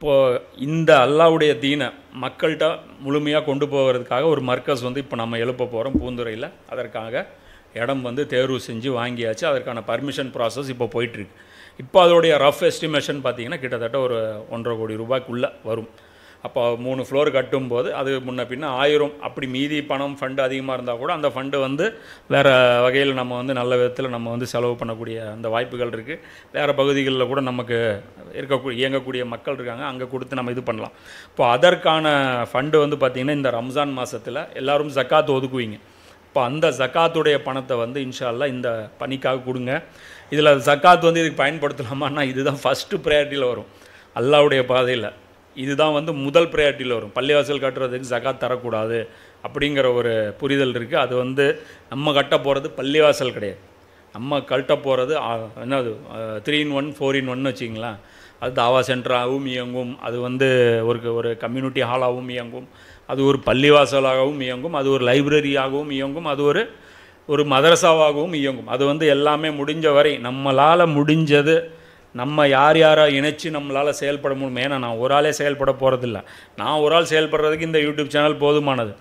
இப்போது இந்த அல்லாவுடைய தீனை மக்கள்கிட்ட முழுமையாக கொண்டு போகிறதுக்காக ஒரு மர்க்கஸ் இப்போ நம்ம எழுப்ப போகிறோம் பூந்துறையில். அதற்காக இடம் தேர்வு செஞ்சு வாங்கியாச்சு. அதற்கான பர்மிஷன் ப்ராசஸ் இப்போ போயிட்டுருக்கு. இப்போ அதோடைய ரஃப் எஸ்டிமேஷன் பார்த்திங்கன்னா கிட்டத்தட்ட ஒரு 1.5 கோடி ரூபாய்க்குள்ளே வரும். அப்போ 3 ஃப்ளோர் கட்டும்போது அது முன்ன பின்ன 1000 அப்படி மீதி பணம் ஃபண்டு அதிகமாக இருந்தால் கூட அந்த ஃபண்டு வேறு வகையில் நம்ம நல்ல விதத்தில் நம்ம செலவு பண்ணக்கூடிய அந்த வாய்ப்புகள் இருக்குது. வேறு பகுதிகளில் கூட நமக்கு இயங்கக்கூடிய மக்கள் இருக்காங்க, அங்கே கொடுத்து நம்ம இது பண்ணலாம். இப்போ அதற்கான ஃபண்டு பார்த்திங்கன்னா இந்த ரம்ஜான் மாதத்தில் எல்லோரும் ஜக்காத் ஒதுக்குவீங்க. இப்போ அந்த ஜக்காத்துடைய பணத்தை இன்ஷா அல்லாஹ் இந்த பணிக்காக கொடுங்க. இதில் ஜக்காத் இதுக்கு பயன்படுத்தலாமான்னா இதுதான் ஃபஸ்ட்டு ப்ரையாரிட்டியில் வரும். அல்லாவுடைய பாதையில் இதுதான் முதல் ப்ரையாரிட்டியில் வரும். பள்ளிவாசல் கட்டுறதுக்கு ஜகாத் தரக்கூடாது அப்படிங்கிற ஒரு புரிதல் இருக்குது. அது நம்ம கட்ட போகிறது பள்ளிவாசல் கிடையாது. நம்ம கட்ட போகிறது என்னது 3-in-1 4-in-1 வச்சிங்களேன். அது தாவா சென்டராகவும் இயங்கும், அது ஒரு கம்யூனிட்டி ஹாலாகவும் இயங்கும், அது ஒரு பள்ளிவாசலாகவும் இயங்கும், அது ஒரு லைப்ரரியாகவும் இயங்கும், அது ஒரு மதரசாவாகவும் இயங்கும். அது எல்லாமே முடிஞ்ச வரை நம்மளால் முடிஞ்சது நம்ம யார் யாரை இணைச்சி நம்மளால் செயல்பட முடியும். ஏன்னா நான் ஒரு ஆளே செயல்பட போகிறதில்ல. நான் ஒரு ஆள் செயல்படுறதுக்கு இந்த யூடியூப் சேனல் போதுமானது.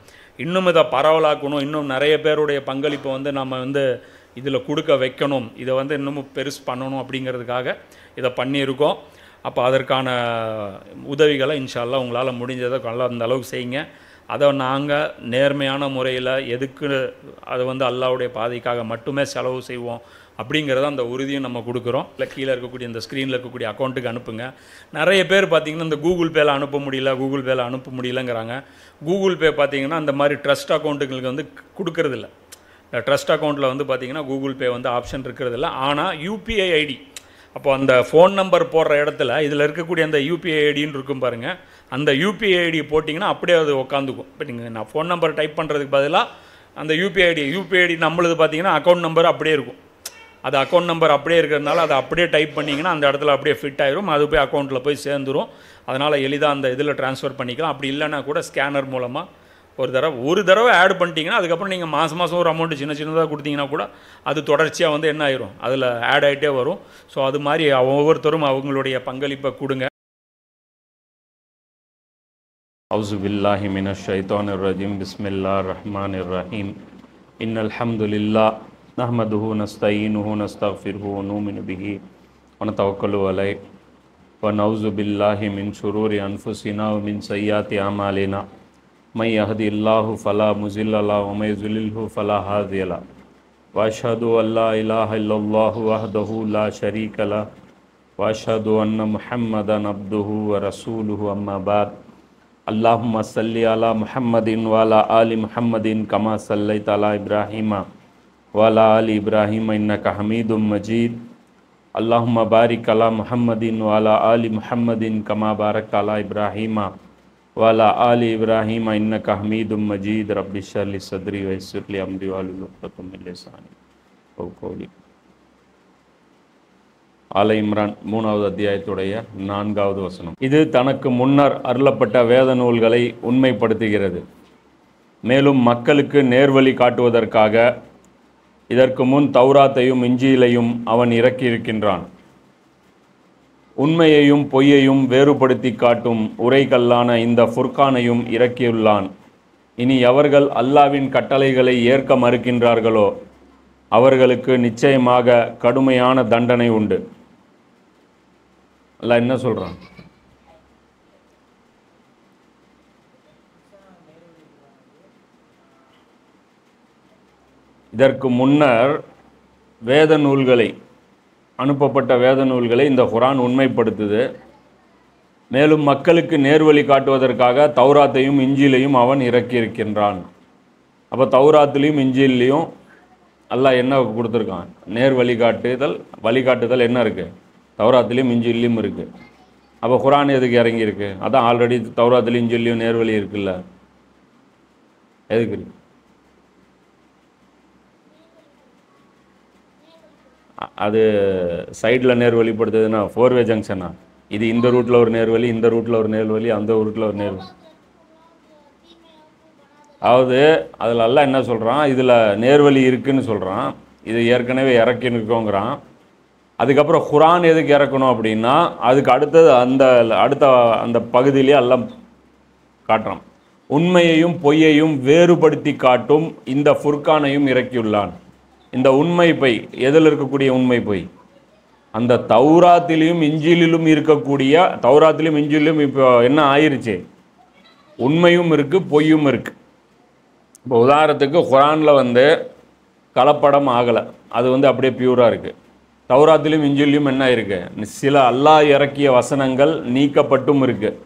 இன்னும் இதை பரவலாக்கணும், இன்னும் நிறைய பேருடைய பங்களிப்பை நம்ம இதில் கொடுக்க வைக்கணும், இதை இன்னமும் பெருசு பண்ணணும் அப்படிங்கிறதுக்காக இதை பண்ணியிருக்கோம். அப்போ அதற்கான உதவிகளை இன்ஷா அல்லாஹ் உங்களால் முடிஞ்சதை நல்லா அந்த அளவுக்கு செய்யுங்க. அதை நாங்கள் நேர்மையான முறையில் எதுக்கு அதை அல்லாஹ்வுடைய பாதைக்காக மட்டுமே செலவு செய்வோம் அப்படிங்கிறத அந்த உறுதியும் நம்ம கொடுக்குறோம். இல்லை கீழே இருக்கக்கூடிய இந்த ஸ்க்ரீனில் இருக்கக்கூடிய அக்கௌண்ட்டுக்கு அனுப்புங்க. நிறைய பேர் பார்த்திங்கன்னா இந்த கூகுள் பேயில் அனுப்ப முடியலங்கிறாங்க. கூகுள் பே பார்த்திங்கன்னா அந்த மாதிரி ட்ரஸ்ட் அக்கௌண்ட்டுங்களுக்கு கொடுக்கறதில்ல. ட்ரஸ்ட் அக்கௌண்ட்டில் பார்த்திங்கன்னா கூகுள் பே ஆப்ஷன் இருக்கிறதில்ல. ஆனால் யூபிஐ ஐடி, அப்போ அந்த ஃபோன் நம்பர் போடுற இடத்துல இதில் இருக்கக்கூடிய அந்த யூபிஐ ஐடின்னு இருக்கும் பாருங்கள். அந்த யூபிஐ ஐடி போட்டிங்கன்னா அப்படியே அது உட்காந்துக்கும். இப்போ நான் ஃபோன் நம்பர் டைப் பண்ணுறதுக்கு பதிலாக அந்த யூபிஐ ஐடி நம்மளுது பார்த்திங்கன்னா அக்கௌண்ட் நம்பர் அப்படியே இருக்கும். அது அக்கௌண்ட் நம்பர் அப்படியே இருக்கிறதுனால அதை அப்படியே டைப் பண்ணிங்கன்னா அந்த இடத்துல அப்படியே ஃபிட் ஆகிரும். அது போய் அக்கௌண்ட்டில் போய் சேர்ந்துடும். அதனால் எளிதாக அந்த இதில் ட்ரான்ஸ்ஃபர் பண்ணிக்கலாம். அப்படி இல்லைன்னா கூட ஸ்கேனர் மூலமாக ஒரு தடவை ஆட் பண்ணிட்டீங்கன்னா அதுக்கப்புறம் நீங்கள் மாதம் ஒரு அமௌண்ட்டு சின்னதாக கொடுத்தீங்கன்னா கூட அது தொடர்ச்சியாக என்ன ஆயிரும், அதில் ஆட் ஆகிட்டே வரும். ஸோ அது மாதிரி ஒவ்வொருத்தரும் அவங்களுடைய பங்களிப்பை கொடுங்க. அவுஸு பில்லாஹி மினஷ் ஷைத்தானிர் ரஜீம். பிஸ்மில்லாஹிர் ரஹ்மானிர் ரஹீம். இன்னல் ஹம்துலில்லாஹ் நஹ்மதுஹு நஸ்தஈனுஹு நஸ்தக்ஃபிருஹு வ நுமினு பிஹி வ நதவக்கலு அலைஹி வ நஊஸு பில்லாஹி மின் ஷுரூரி அன்ஃபுஸினா வ மின் ஸய்யிஆத்தி அமாலினா மை யஹ்தில்லாஹு ஃபலா முஸில்ல லஹு வ மை யுضللஹு ஃபலா ஹாதிய லஹு வ அஷ்ஹது அல்லா இலாஹ இல்லல்லாஹு வஹ்தஹு லா ஷரீக லஹு வ அஷ்ஹது அன்ன முஹம்மதன் அப்துஹு வ ரசூலுஹு அம்மா பஅத். அல்லாஹும்ம ஸல்லி அலா முஹம்மதின் வ அலா ஆலி முஹம்மதின் கமா ஸல்லைத அலா இப்ராஹீம வலா ஆலி இப்ராஹிம் இன்னக ஹமீதும் மஜீத். அல்லாஹும்ம பாரிக் அலா முஹம்மதின் வலா ஆலி முஹம்மதின் கமா பாரக் அலா இப்ராஹிம வலா ஆலி இப்ராஹிம் இன்னக ஹமீதும் மஜீத். ரப்பி ஷ்ரஹ் சத்ரி வ யஸ்ஸிர் லி அம்ரி வஹ்லுல் உக்தம் மின் லிசானி யஃப்கஹூ. ஆல இம்ரான் 3வது அத்தியாயத்துடைய 4வது வசனம். இது தனக்கு முன்னர் அருளப்பட்ட வேத நூல்களை உண்மைப்படுத்துகிறது. மேலும் மக்களுக்கு நேர்வழி காட்டுவதற்காக இதற்கு முன் தௌராத்தையும் இஞ்சிலையும் அவன் இறக்கியிருக்கின்றான். உண்மையையும் பொய்யையும் வேறுபடுத்தி காட்டும் உரைகல்லான இந்த ஃபுர்கானையும் இறக்கியுள்ளான். இனி எவர்கள் அல்லாவின் கட்டளைகளை ஏற்க மறுக்கின்றார்களோ அவர்களுக்கு நிச்சயமாக கடுமையான தண்டனை உண்டு. அல்லாஹ் என்ன சொல்றான்? இதற்கு முன்னர் அனுப்பப்பட்ட வேத நூல்களை இந்த குர்ஆன் உண்மைப்படுத்துது. மேலும் மக்களுக்கு நேர்வழி காட்டுவதற்காக தௌராத்தையும் இஞ்சிலையும் அவன் இறக்கியிருக்கின்றான். அப்போ தௌராத்திலையும் இஞ்சிலையும் அல்லாஹ் என்ன கொடுத்துருக்கான்? வழிகாட்டுதல் என்ன இருக்குது? தௌராத்திலையும் இஞ்சிலையும் இருக்குது. அப்போ குர்ஆன் எதுக்கு இறங்கியிருக்கு? அதான் ஆல்ரெடி தௌராத்திலையும் இஞ்சிலையும் நேர்வழி இருக்குல்ல, எதுக்கு இருக்கு? அது சைடில் நேர்வழிப்படுத்துதுன்னா 4-வே ஜங்ஷனா? இது இந்த ரூட்டில் ஒரு நேர்வழி, இந்த ரூட்டில் ஒரு நேர்வழி, அந்த ரூட்டில் ஒரு நேர்வழி. அதாவது அதில் எல்லாம் என்ன சொல்கிறான்? இதில் நேர்வழி இருக்குதுன்னு சொல்கிறான். இது ஏற்கனவே இறக்கினுக்கோங்கிறான். அதுக்கப்புறம் குரான் எதுக்கு இறக்கணும் அப்படின்னா அதுக்கு அடுத்தது அடுத்த அந்த பகுதியிலே எல்லாம் காட்டுறான். உண்மையையும் பொய்யையும் வேறுபடுத்தி காட்டும் இந்த ஃபுர்கானையும் இறக்கியுள்ளான். இந்த உண்மை பொய் எதில் இருக்கக்கூடிய உண்மை பொய்? அந்த தௌராத்திலையும் இஞ்சிலும் இருக்கக்கூடிய, தௌராத்திலையும் இஞ்சிலும் இப்போ என்ன ஆயிருச்சு, உண்மையும் இருக்குது பொய்யும் இருக்குது. இப்போ உதாரணத்துக்கு குரானில் வந்து கலப்படம் ஆகலை, அது வந்து அப்படியே பியூராக இருக்குது. தௌராத்திலும் இஞ்சிலும் என்ன இருக்குது, சில அல்லாஹ் இறக்கிய வசனங்கள் நீக்கப்பட்டும் இருக்குது.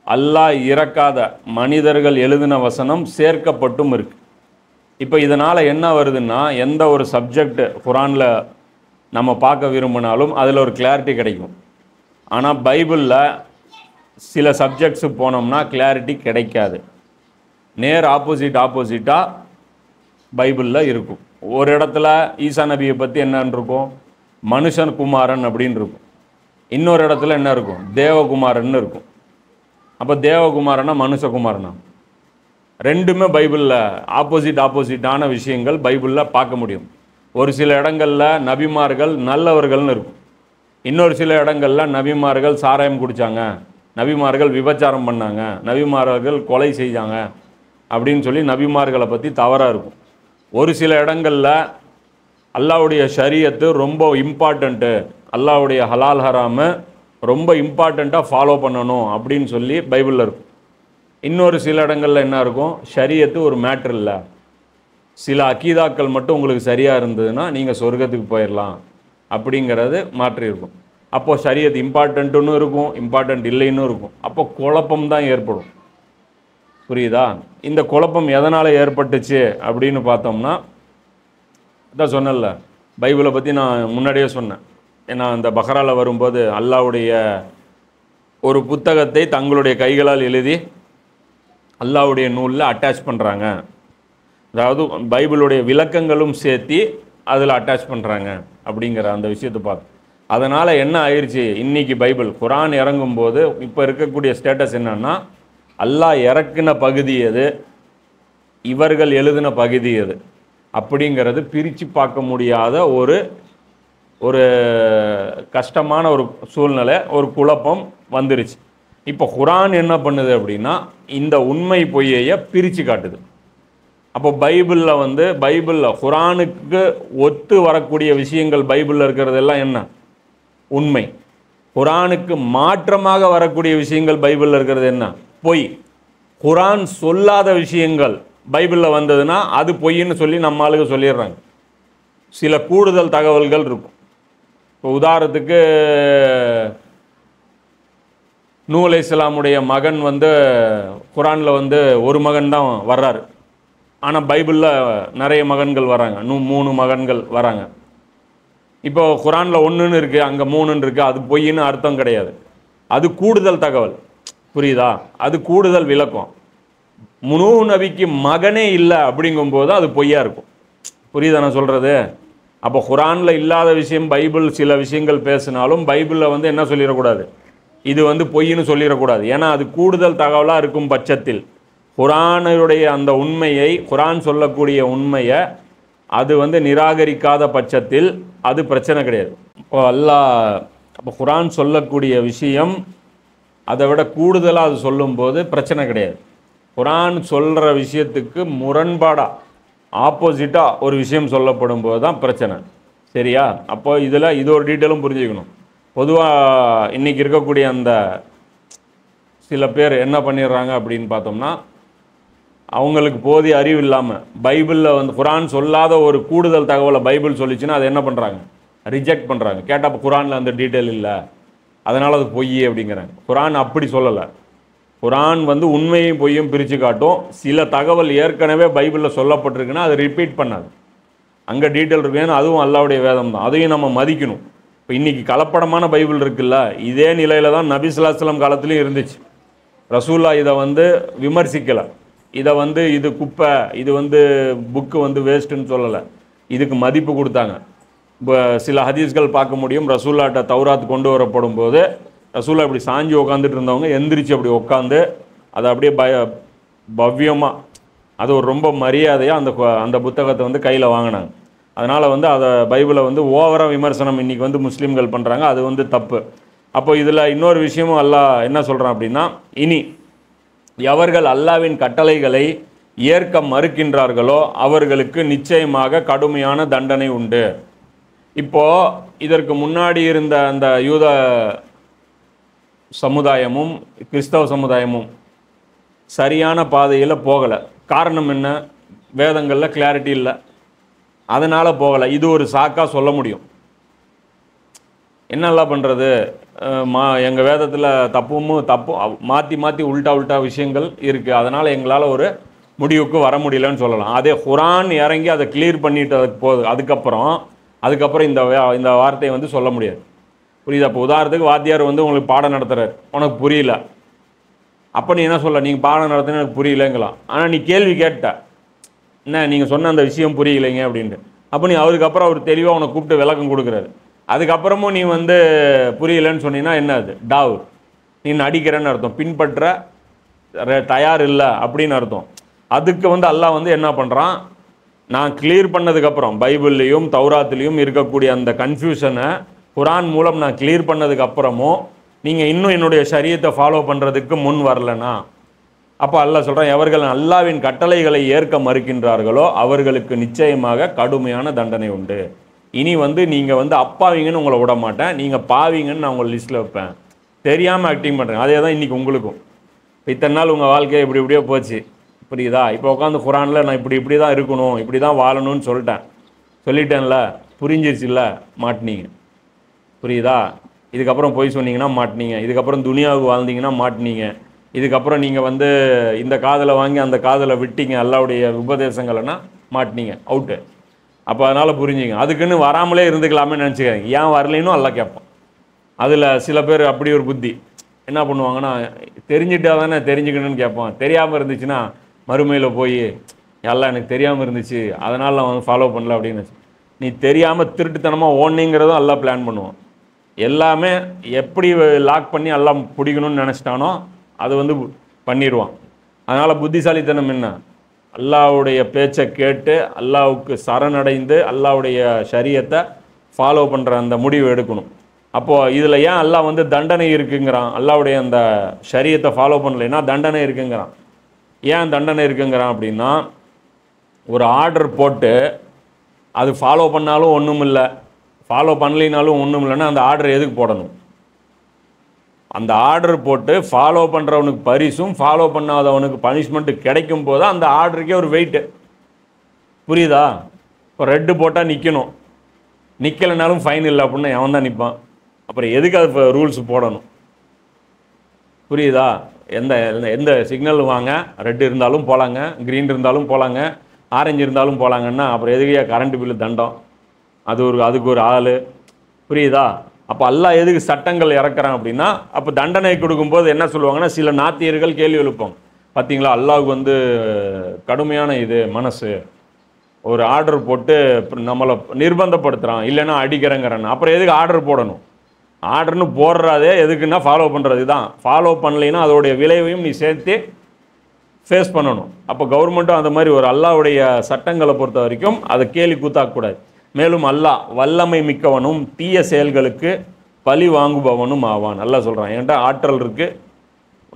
அல்லாஹ் இறக்காத மனிதர்கள் எழுதின வசனம் சேர்க்கப்பட்டும் இருக்குது. இப்போ இதனால் என்ன வருதுன்னா, எந்த ஒரு சப்ஜெக்ட் குரானில் நம்ம பார்க்க விரும்பினாலும் அதில் ஒரு கிளாரிட்டி கிடைக்கும். ஆனால் பைபிளில் சில சப்ஜெக்ட்ஸு போனோம்னா கிளாரிட்டி கிடைக்காது. நேர் ஆப்போசிட்டாக பைபிளில் இருக்கும். ஒரு இடத்துல ஈசா நபியை பற்றி என்னன்னு இருக்கும், மனுஷன் குமாரன் அப்படின்னு இருக்கும். இன்னொரு இடத்துல என்ன இருக்கும், தேவகுமாரன் இருக்கும். அப்போ தேவகுமாரனா மனுஷகுமாரனா, ரெண்டுமே பைபிளில் ஆப்போசிட்டான விஷயங்கள் பைபிளில் பார்க்க முடியும். ஒரு சில இடங்களில் நபிமார்கள் நல்லவர்கள்னு இருக்கும், இன்னொரு சில இடங்களில் நபிமார்கள் சாராயம் குடித்தாங்க, நபிமார்கள் விபச்சாரம் பண்ணாங்க, நபிமார்கள் கொலை செஞ்சாங்க அப்படின்னு சொல்லி நபிமார்களை பற்றி தவறாக இருக்கும். ஒரு சில இடங்களில் அல்லாஹ்வுடைய ஷரியத்து ரொம்ப இம்பார்ட்டண்ட்டு, அல்லாஹ்வுடைய ஹலால் ஹராமு ரொம்ப இம்பார்ட்டண்ட்டாக ஃபாலோ பண்ணணும் அப்படின்னு சொல்லி பைபிளில் இருக்கும். இன்னொரு சில இடங்களில் என்ன இருக்கும், ஷரியத்து ஒரு மேட்ரு இல்லை, சில அக்கீதாக்கள் மட்டும் உங்களுக்கு சரியாக இருந்ததுன்னா நீங்கள் சொர்க்கத்துக்கு போயிடலாம் அப்படிங்கிறது மாற்றி இருக்கும். அப்போது ஷரியத் இம்பார்ட்டண்ட்டுன்னு இருக்கும், இம்பார்ட்டண்ட் இல்லைன்னு இருக்கும். அப்போ குழப்பம் தான் ஏற்படும். புரியுதா? இந்த குழப்பம் எதனால் ஏற்பட்டுச்சு அப்படின்னு பார்த்தோம்னா, அதான் சொன்னேன்ல, பைபிளை பற்றி நான் முன்னாடியே சொன்னேன். ஏன்னா அந்த பஹராவில் வரும்போது அல்லாஹ்வுடைய ஒரு புத்தகத்தை தங்களுடைய கைகளால் எழுதி அல்லாஹ்வுடைய நூலில் அட்டாச் பண்ணுறாங்க. அதாவது பைபிளுடைய விளக்கங்களும் சேர்த்து அதில் அட்டாச் பண்ணுறாங்க அப்படிங்கிற அந்த விஷயத்தை பார்த்து, அதனால் என்ன ஆயிடுச்சு, இன்றைக்கி பைபிள் குரான் இறங்கும்போது இப்போ இருக்கக்கூடிய ஸ்டேட்டஸ் என்னன்னா, அல்லாஹ் இறக்குன பகுதி எது, இவர்கள் எழுதின பகுதி எது அப்படிங்கிறது பிரித்து பார்க்க முடியாத ஒரு கஷ்டமான ஒரு சூழ்நிலை, ஒரு குழப்பம் வந்துருச்சு. இப்போ குரான் என்ன பண்ணுது அப்படின்னா, இந்த உண்மை பொய்யையை பிரித்து காட்டுது. அப்போ பைபிளில் குரானுக்கு ஒத்து வரக்கூடிய விஷயங்கள் பைபிளில் இருக்கிறதெல்லாம் என்ன, உண்மை. குரானுக்கு மாற்றமாக வரக்கூடிய விஷயங்கள் பைபிளில் இருக்கிறது என்ன, பொய். குரான் சொல்லாத விஷயங்கள் பைபிளில் வந்ததுன்னா அது பொய்ன்னு சொல்லி நம்ம ஆளுங்க சொல்லிடுறாங்க. சில கூடுதல் தகவல்கள் இருக்கும். இப்போ உதாரணத்துக்கு நூ அலைஹிஸ்ஸலாமுடைய மகன் குரானில் ஒரு மகன் தான் வர்றாரு, ஆனால் பைபிளில் நிறைய மகன்கள் வராங்க, 3 மகன்கள் வராங்க. இப்போ குரானில் 1ன்னு இருக்குது, அங்கே 3ன்னு இருக்குது, அது பொய்ன்னு அர்த்தம் கிடையாது, அது கூடுதல் தகவல். புரியுதா? அது கூடுதல் விளக்கம். நூ நபிக்கு மகனே இல்லை அப்படிங்கும்போது அது பொய்யா இருக்கும். புரியுதா நான் சொல்கிறது? அப்போ குரானில் இல்லாத விஷயம் பைபிள் சில விஷயங்கள் பேசினாலும் பைபிளில் என்ன சொல்லிடக்கூடாது, இது பொய்ன்னு சொல்லிடக்கூடாது. ஏன்னா அது கூடுதல் தகவலாக இருக்கும் பட்சத்தில் குரானுடைய அந்த உண்மையை, குரான் சொல்லக்கூடிய உண்மையை அது நிராகரிக்காத பட்சத்தில் அது பிரச்சனை கிடையாது. அப்போ குரான் சொல்லக்கூடிய விஷயம் அதை விட கூடுதலாக அது சொல்லும்போது பிரச்சனை கிடையாது. குரான் சொல்கிற விஷயத்துக்கு முரண்பாடாக ஆப்போசிட்டாக ஒரு விஷயம் சொல்லப்படும் போது தான் பிரச்சனை. சரியா? அப்போ இது ஒரு டீட்டெயிலும் புரிஞ்சுக்கணும். பொதுவாக இன்றைக்கி இருக்கக்கூடிய அந்த சில பேர் என்ன பண்ணிடுறாங்க அப்படின்னு பார்த்தோம்னா, அவங்களுக்கு போதிய அறிவு இல்லாமல் பைபிளில் குரான் சொல்லாத ஒரு கூடுதல் தகவலை பைபிள் சொல்லிச்சுன்னா அதை என்ன பண்ணுறாங்க, ரிஜெக்ட் பண்ணுறாங்க. கேட்டால் அப்போ குரானில் அந்த டீட்டெயில் இல்லை, அதனால் அது பொய் அப்படிங்கிறாங்க. குரான் அப்படி சொல்லலை. குரான் உண்மையும் பொய்யும் பிரித்து காட்டும். சில தகவல் ஏற்கனவே பைபிளில் சொல்லப்பட்டிருக்குன்னா அதை ரிப்பீட் பண்ணாது, அங்கே டீட்டெயில் இருக்கு. ஏன்னா அதுவும் அல்லாஹ்வுடைய வேதம் தான், அதையும் நம்ம மதிக்கணும். இப்போ இன்றைக்கி கலப்படமான பைபிள் இருக்குல்ல, இதே நிலையில் தான் நபி ஸல்லல்லாஹு அலைஹி வஸல்லம் காலத்துலேயும் இருந்துச்சு. ரசூல்லா இதை விமர்சிக்கலை, இதை இது குப்பை, இது புக்கு வேஸ்ட்டுன்னு சொல்லலை, இதுக்கு மதிப்பு கொடுத்தாங்க. இப்போ சில ஹதீஸ்கள் பார்க்க முடியும், ரசூல்லாட்ட தௌராத் கொண்டு வரப்படும் போது ரசூல்லா இப்படி சாஞ்சி உட்காந்துட்டு இருந்தவங்க எந்திரிச்சு அப்படி உட்காந்து அதை அப்படியே பவ்யமாக, அது ஒரு ரொம்ப மரியாதையாக அந்த புத்தகத்தை கையில் வாங்கினாங்க. அதனால் வந்து அதை பைபிளை வந்து ஓவராக விமர்சனம் இன்றைக்கி வந்து முஸ்லீம்கள் பண்ணுறாங்க, அது வந்து தப்பு. அப்போ இதில் இன்னொரு விஷயமும் அல்லாஹ் என்ன சொல்கிறான் அப்படின்னா, இனி எவர்கள் அல்லாஹ்வின் கட்டளைகளை ஏற்க மறுக்கின்றார்களோ அவர்களுக்கு நிச்சயமாக கடுமையான தண்டனை உண்டு. இப்போது இதற்கு முன்னாடி இருந்த அந்த யூத சமுதாயமும் கிறிஸ்தவ சமுதாயமும் சரியான பாதையில் போகலை. காரணம் என்ன? வேதங்களில் கிளாரிட்டி இல்லை, அதனால் போகலை. இது ஒரு சாக்காக சொல்ல முடியும். என்னெல்லாம் பண்ணுறது, எங்கள் வேதத்தில் தப்பு மாற்றி உல்டா விஷயங்கள் இருக்குது, அதனால் எங்களால் ஒரு முடிவுக்கு வர முடியலன்னு சொல்லலாம். அதே குர்ஆன் இறங்கி அதை கிளியர் பண்ணிட்டதுக்கு போகுது, அதுக்கப்புறம் இந்த வார்த்தையை வந்து சொல்ல முடியாது. புரியுதா? இப்போ உதாரணத்துக்கு வாத்தியார் வந்து உங்களுக்கு பாடம் நடத்துகிறார், உனக்கு புரியல, அப்போ நீ என்ன சொல்ல, நீங்கள் பாடம் நடத்துன்னு எனக்கு புரியலைங்களாம். ஆனால் நீ கேள்வி கேட்ட, என்ன நீங்கள் சொன்ன அந்த விஷயம் புரியலைங்க அப்படின்ட்டு, அப்போ நீ அதுக்கப்புறம் அவர் தெளிவாக உனக்கு கூப்பிட்டு விளக்கம் கொடுக்குறாரு. அதுக்கப்புறமும் நீ வந்து புரியலைன்னு சொன்னீங்கன்னா என்ன, அது டாவ், நீ நடிக்கிறேன்னு அர்த்தம், பின்பற்ற தயார் இல்லை அப்படின்னு அர்த்தம். அதுக்கு வந்து அல்லாஹ் வந்து என்ன பண்ணுறான், நான் கிளியர் பண்ணதுக்கப்புறம் பைபிள்லேயும் தௌராத்துலேயும் இருக்கக்கூடிய அந்த கன்ஃபியூஷனை குர்ஆன் மூலம் நான் கிளியர் பண்ணதுக்கப்புறமும் நீங்கள் இன்னும் என்னுடைய ஷரியத்தை ஃபாலோ பண்ணுறதுக்கு முன் வரலனா, அப்போ அல்லாஹ் சொல்கிறான், எவர்கள் அல்லாஹ்வின் கட்டளைகளை ஏற்க மறுக்கின்றார்களோ அவர்களுக்கு நிச்சயமாக கடுமையான தண்டனை உண்டு. இனி வந்து நீங்கள் வந்து அப்பாவிங்கன்னு உங்களை விட மாட்டேன், நீங்கள் பாவிங்கன்னு நான் உங்களை லிஸ்ட்டில் வைப்பேன். தெரியாமல் ஆக்டிங் பண்ணுறேன். அதே தான் இன்றைக்கி உங்களுக்கும். இத்தனை நாள் உங்கள் வாழ்க்கையை இப்படியே போச்சு, புரியுதா? இப்போ உட்காந்து குர்ஆனில் நான் இப்படி தான் இருக்கணும், இப்படி தான் வாழணும்னு சொல்லிட்டேன்ல, புரிஞ்சிருச்சுல்ல, மாட்டினீங்க. புரியுதா? இதுக்கப்புறம் போய் சொன்னீங்கன்னா மாட்டினீங்க, இதுக்கப்புறம் துனியாவுக்கு வாழ்ந்தீங்கன்னா மாட்டினீங்க, இதுக்கப்புறம் நீங்கள் வந்து இந்த காதில் வாங்கி அந்த காதில் விட்டீங்க அல்லாஹ்வுடைய உபதேசங்கள்னா மாட்டினீங்க, அவுட்டு. அப்போ அதனால் புரிஞ்சுங்க. அதுக்குன்னு வராமலே இருந்துக்கலாமே நினச்சிக்கிறீங்க. ஏன் வரலைன்னு அல்லாஹ் கேட்பான். அதில் சில பேர் அப்படி ஒரு புத்தி என்ன பண்ணுவாங்கன்னா, தெரிஞ்சுட்டா தானே தெரிஞ்சுக்கணும்னு கேட்பான். தெரியாமல் இருந்துச்சுன்னா மறுமையில் போய் எல்லாம் எனக்கு தெரியாமல் இருந்துச்சு அதனால் நான் வந்து ஃபாலோ பண்ணல அப்படின்னு. நீ தெரியாமல் திருட்டுத்தனமாக ஓடணுங்கிறதும் எல்லாம் பிளான் பண்ணுவான். எல்லாமே எப்படி லாக் பண்ணி எல்லாம் பிடிக்கணும்னு நினச்சிட்டானோ அது வந்து பண்ணிடுவான். அதனால் புத்திசாலித்தனம் என்ன, அல்லாஹ்வுடைய பேச்சை கேட்டு அல்லாஹ்வுக்கு சரணடைந்து அல்லாஹ்வுடைய ஷரியத்தை ஃபாலோ பண்ணுற அந்த முடிவு எடுக்கணும். அப்போது இதில் ஏன் அல்லாஹ் வந்து தண்டனை இருக்குங்கிறான், அல்லாஹ்வுடைய அந்த ஷரியத்தை ஃபாலோ பண்ணலைன்னா தண்டனை இருக்குங்கிறான். ஏன் தண்டனை இருக்குங்கிறான் அப்படின்னா, ஒரு ஆர்டர் போட்டு அது ஃபாலோ பண்ணாலும் ஒன்றும் இல்லை, ஃபாலோ பண்ணலினாலும் ஒன்றும் இல்லைன்னா அந்த ஆர்டர் எதுக்கு போடணும்? அந்த ஆர்டர் போட்டு ஃபாலோ பண்ணுறவனுக்கு பரிசும் ஃபாலோ பண்ணாதவனுக்கு பனிஷ்மெண்ட்டு கிடைக்கும் போது அந்த ஆர்டருக்கே ஒரு வெயிட்டு. புரியுதா? இப்போ ரெட்டு போட்டால் நிற்கணும், நிற்கலைனாலும் ஃபைன் இல்லை அப்படின்னா எவன் தான் நிற்பான்? அப்புறம் எதுக்கு அது ரூல்ஸ் போடணும்? புரியுதா? எந்த சிக்னல் வாங்க, ரெட் இருந்தாலும் போகலாங்க, க்ரீன் இருந்தாலும் போகலாங்க, ஆரஞ்சு இருந்தாலும் போகலாங்கன்னா அப்புறம் எதுக்கையா கரண்ட் பில்லு தண்டம், அதுக்கு ஒரு ஆள். புரியுதா? அப்போ அல்லாஹ் எதுக்கு சட்டங்கள் இறக்குறான் அப்படின்னா, அப்போ தண்டனை கொடுக்கும்போது என்ன சொல்லுவாங்கன்னா, சில நாத்தியர்கள் கேள்வி எழுப்பாங்க, பார்த்தீங்களா அல்லாஹ்வுக்கு வந்து கடுமையான இது மனசு, ஒரு ஆர்டர் போட்டு நம்மளை நிர்பந்தப்படுத்துகிறான், இல்லைன்னா அடிக்கிறேங்கிறான், அப்புறம் எதுக்கு ஆர்டர் போடணும்? ஆர்டர்னு போடுறதே எதுக்குன்னா ஃபாலோ பண்ணுறது தான். ஃபாலோ பண்ணலைன்னா அதோடைய விளைவையும் நீ சேர்த்து ஃபேஸ் பண்ணணும். அப்போ கவர்மெண்ட்டும் அந்த மாதிரி ஒரு அல்லாஹ்வுடைய சட்டங்களை பொறுத்த வரைக்கும் அதை கேலி கூத்தாக்கக்கூடாது. மேலும் அல்லாஹ் வல்லமை மிக்கவனும் தீய செயல்களுக்கு பழி வாங்குபவனும் ஆவான். அல்லாஹ் சொல்கிறான், என்கிட்ட ஆற்றல் இருக்குது,